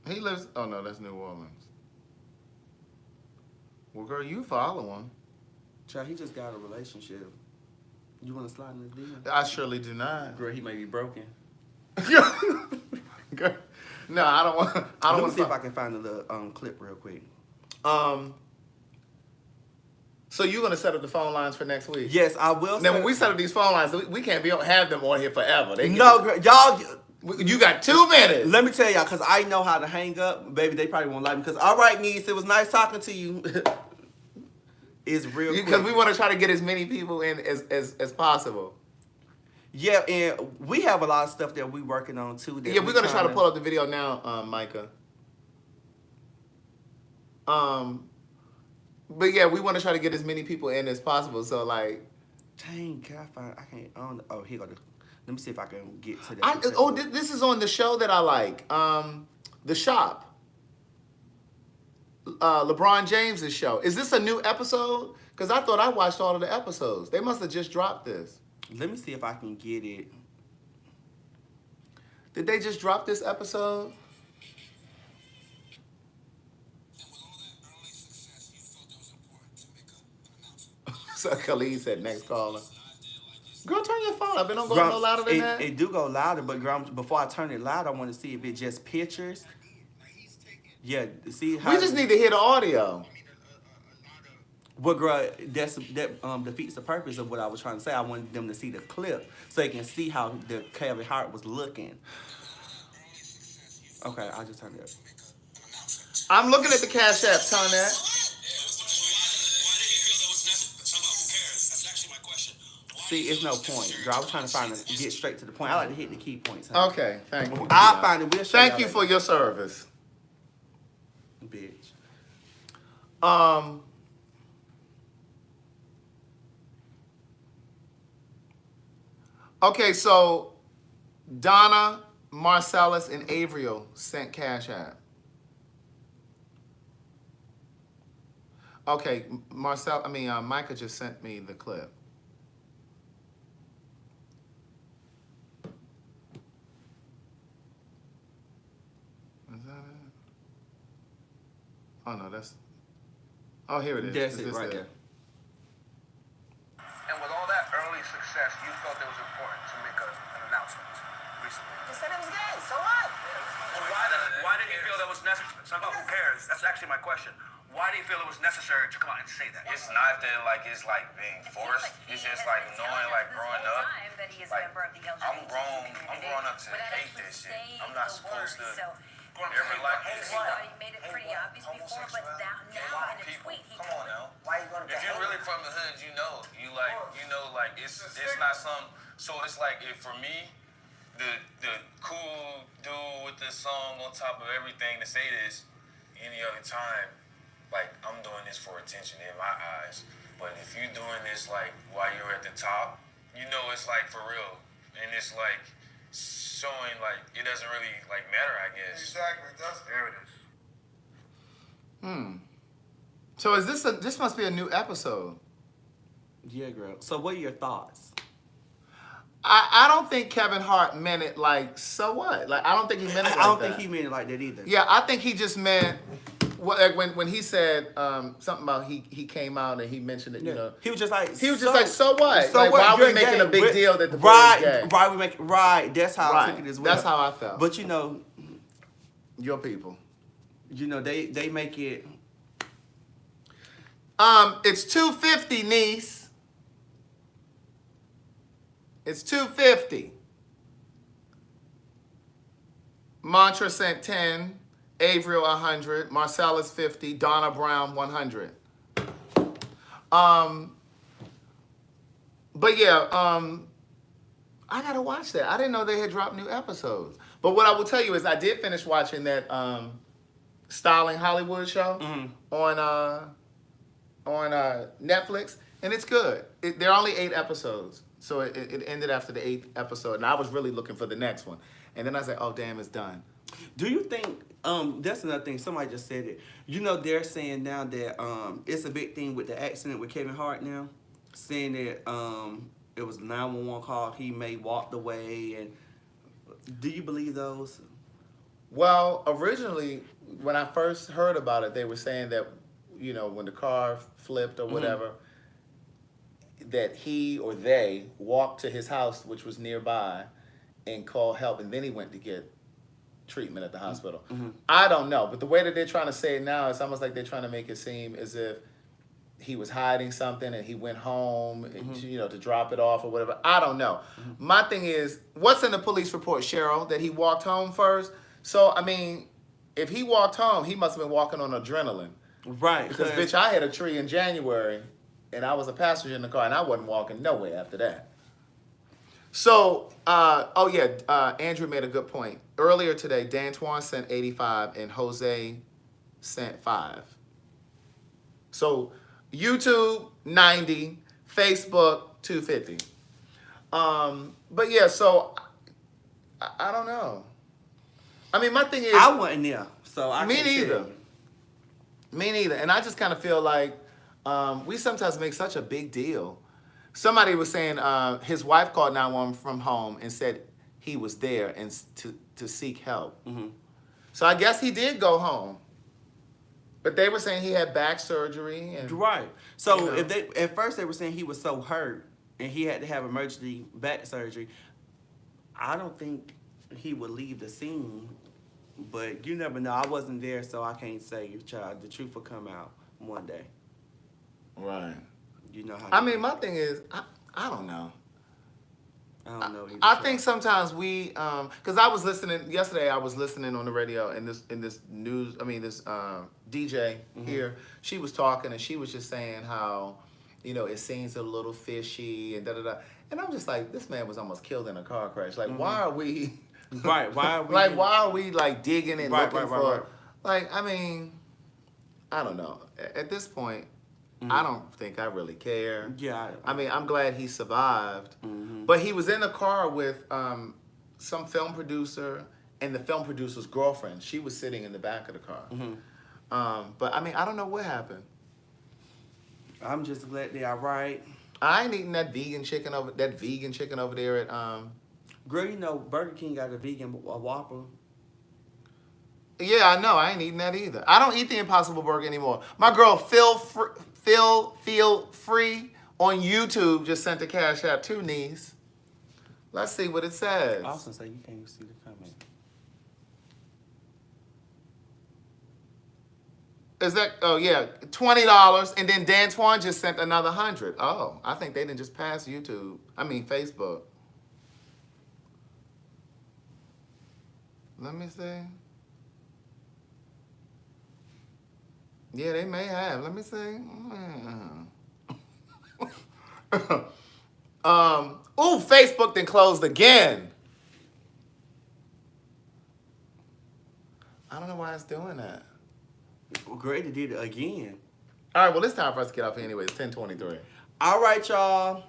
S1: He lives. Oh no, that's New Orleans. Well, girl, you follow him.
S2: Child, he just got a relationship. You want to slide in the DM?
S1: I surely do not.
S2: Girl, he may be broken.
S1: Girl, no, I don't want. I don't
S2: Let me
S1: want
S2: see
S1: to.
S2: if I can find a little clip real quick.
S1: So you're gonna set up the phone lines for next week?
S2: Yes, I will.
S1: Now, when we set up these phone lines, we can't have them on here forever.
S2: No, girl, y'all.
S1: You got 2 minutes.
S2: Let me tell y'all, because I know how to hang up. Baby, they probably won't like me. Because, all right, niece, it was nice talking to you. It's real quick.
S1: Because we want to try to get as many people in as possible.
S2: Yeah, and we have a lot of stuff that we working on, too. That
S1: Yeah, we're going to try to pull up the video now, Micah. But, yeah, we want to try to get as many people in as possible. So, like...
S2: Dang, I can't... Oh, here go the... Let me see if I can get to that.
S1: This is on the show that I like. The Shop. LeBron James' show. Is this a new episode? Because I thought I watched all of the episodes. They must have just dropped this.
S2: Let me see if I can get it.
S1: Did they just drop this episode? So Khalid said, next caller. Girl, turn your phone up. It don't go no louder than that.
S2: It do go louder, but girl, before I turn it loud, I want to see if it just pictures. Yeah, see how...
S1: We just need to hear the audio.
S2: Well, girl, that defeats the purpose of what I was trying to say. I wanted them to see the clip so they can see how the Kevin Hart was looking. Okay, I just turned it up.
S1: I'm looking at the Cash App, telling that.
S2: See, it's no point, girl. I was trying to get straight to the point. I like to hit the key points. Huh?
S1: Okay, thank you.
S2: I'll find it. We'll show
S1: Thank
S2: y'all
S1: you
S2: later.
S1: for your service.
S2: Bitch.
S1: Okay, so Donna, Marcellus, and Averill sent Cash App. Okay, Micah just sent me the clip. Is that it? Oh no, that's. Oh, here it is.
S2: That's
S1: Is
S2: it
S1: this
S2: right there.
S3: And with all that early success, you felt it was important to make an announcement recently.
S4: He said it was gay, so what?
S3: Well, why did he feel that was necessary? Who cares? That's actually my question. Why did he feel it was necessary to come out and say that?
S5: It's not that it's being forced. It's just knowing growing up. I'm grown up to hate this shit. I'm not supposed to ever like this.
S4: He made it pretty obvious before, but now in a tweet he
S5: Come on now.
S4: Why are you going to
S5: If you're really from the hood, you know it's not some. So it's for me, the cool dude with this song on top of everything to say this, any other time, I'm doing this for attention in my eyes. But if you're doing this while you're at the top, it's for real, and it's showing it doesn't really matter, I guess.
S3: Exactly. There it is.
S1: So is this must be a new episode?
S2: Yeah, girl. So what are your thoughts?
S1: I don't think Kevin Hart meant it so what? I don't think he meant it like that.
S2: I don't think he meant it like that either.
S1: Yeah, I think he just meant like when he said something about he came out and he mentioned it, you know.
S2: He was just like,
S1: so what?
S2: So
S1: like,
S2: what?
S1: why are we
S2: You're
S1: making
S2: gay.
S1: a big deal that the boy
S2: right,
S1: is gay?
S2: Right. That's how I took it as well.
S1: That's how I felt.
S2: But you know,
S1: Your people.
S2: you know they make it.
S1: It's $2.50, niece. It's $2.50. Mantra sent 10. Avriel 100. Marcellus 50. Donna Brown 100. But yeah, I gotta watch that. I didn't know they had dropped new episodes. But what I will tell you is I did finish watching that Styling Hollywood show on Netflix, and it's good. There are only 8 episodes, so it ended after the 8th episode, and I was really looking for the next one. And then I said, "Oh damn, it's done."
S2: Do you think that's another thing? Somebody just said it. You know, they're saying now that it's a big thing with the accident with Kevin Hart now, saying that it was a 911 call. He may walked away, and do you believe those?
S1: Well, originally, when I first heard about it, they were saying that, you know, when the car flipped or whatever, that he or they walked to his house, which was nearby, and called help, and then he went to get treatment at the hospital. I don't know, but the way that they're trying to say it now, it's almost like they're trying to make it seem as if he was hiding something and he went home, you know, to drop it off or whatever. I don't know. My thing is, what's in the police report, Cheryl, that he walked home first? So, I mean, if he walked home, he must have been walking on adrenaline.
S2: Right.
S1: Because, bitch, I hit a tree in January, and I was a passenger in the car, and I wasn't walking nowhere after that. So, Andrew made a good point. Earlier today, D'Antoine sent 85, and Jose sent 5. So, YouTube, 90, Facebook, 250. But yeah, so, I don't know. I mean, my thing is...
S2: I wasn't there, so I
S1: Me
S2: can't tell
S1: neither.
S2: you.
S1: Me neither. And I just kind of feel like we sometimes make such a big deal. Somebody was saying his wife called 911 from home and said he was there and to seek help. So I guess he did go home. But they were saying he had back surgery. And,
S2: Right. So
S1: you know.
S2: if they at first they were saying he was so hurt and he had to have emergency back surgery, I don't think he would leave the scene. But you never know. I wasn't there, so I can't say, child. The truth will come out one day.
S1: Right.
S2: You know how.
S1: I mean, my thing is, I don't know.
S2: I don't know. Either,
S1: I
S2: child.
S1: think sometimes we, because I was listening yesterday. I was listening on the radio, and this news. I mean, this DJ here. She was talking, and she was just saying how, you know, it seems a little fishy and da da da. And I'm just like, this man was almost killed in a car crash. Like, why are we?
S2: Right. Why are we?
S1: Like, why are we like digging and looking for?
S2: Right.
S1: Like, I mean, I don't know. At this point, I don't think I really care.
S2: Yeah.
S1: I mean, I'm glad he survived. But he was in a car with some film producer and the film producer's girlfriend. She was sitting in the back of the car. But I mean, I don't know what happened.
S2: I'm just glad they are right.
S1: I ain't eating that vegan chicken over there at
S2: Girl, you know Burger King got a vegan Whopper.
S1: Yeah, I know. I ain't eating that either. I don't eat the Impossible Burger anymore. My girl Feel Free on YouTube just sent a cash app to niece. Let's see what it says.
S2: Austin said you can't even see the comment.
S1: Is that? Oh yeah, $20, and then D'Antoine just sent another 100. Oh, I think they didn't just pass YouTube. I mean Facebook. Let me see. Yeah, they may have. Let me see. Facebook then closed again. I don't know why it's doing that.
S2: Well, great, they did it again.
S1: All right, well, it's time for us to get off here anyway. It's 10:23.
S2: All right, y'all.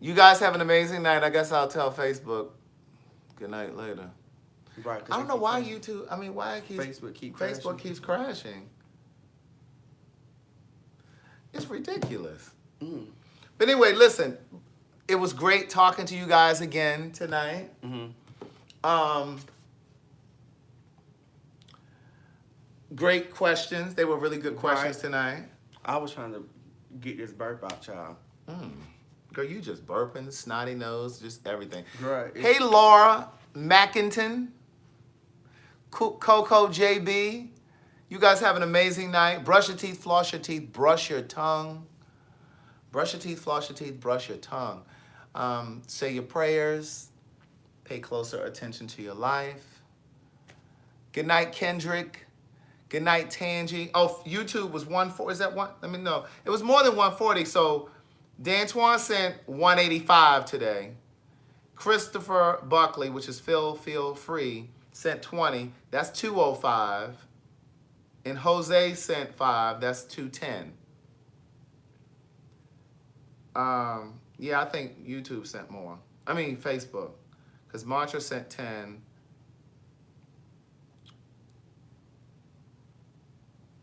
S1: You guys have an amazing night. I guess I'll tell Facebook good night later.
S2: Right.
S1: I don't know why YouTube. I mean, why it keeps
S2: Facebook
S1: keeps crashing. It's ridiculous. But anyway, listen. It was great talking to you guys again tonight. Great questions. They were really good questions
S2: Right.
S1: tonight.
S2: I was trying to get this burp out, y'all.
S1: Girl, you just burping, snotty nose, just everything.
S2: Right.
S1: Hey, Laura Mackinton, Coco JB. You guys have an amazing night. Brush your teeth, floss your teeth, brush your tongue. Brush your teeth, floss your teeth, brush your tongue. Say your prayers. Pay closer attention to your life. Good night, Kendrick. Good night, Tangi. Oh, YouTube was 140. Is that one? Let me know. It was more than 140. So D'Antoine sent 185 today. Christopher Buckley, which is Feel Free, sent 20. That's 205. And Jose sent 5. That's 210. Yeah, I think YouTube sent more. I mean, Facebook. Because Mantra sent 10.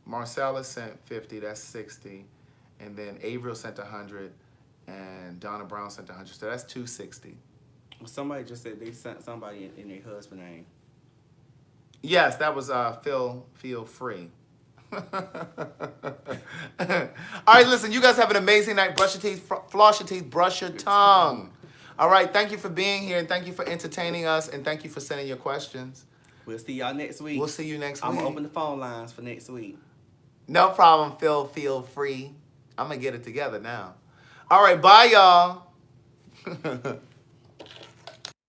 S1: Marcella sent 50, that's 60. And then Averill sent 100. And Donna Brown sent 100. So that's 260.
S2: Somebody just said they sent somebody in their husband's name.
S1: Yes, that was Feel Free. All right, listen, you guys have an amazing night. Brush your teeth, floss your teeth, brush your tongue. All right, thank you for being here, and thank you for entertaining us, and thank you for sending your questions.
S2: We'll see y'all next week.
S1: We'll see you next week.
S2: I'm gonna open the phone lines for next week.
S1: No problem, Feel Free. I'm going to get it together now. All right, bye, y'all.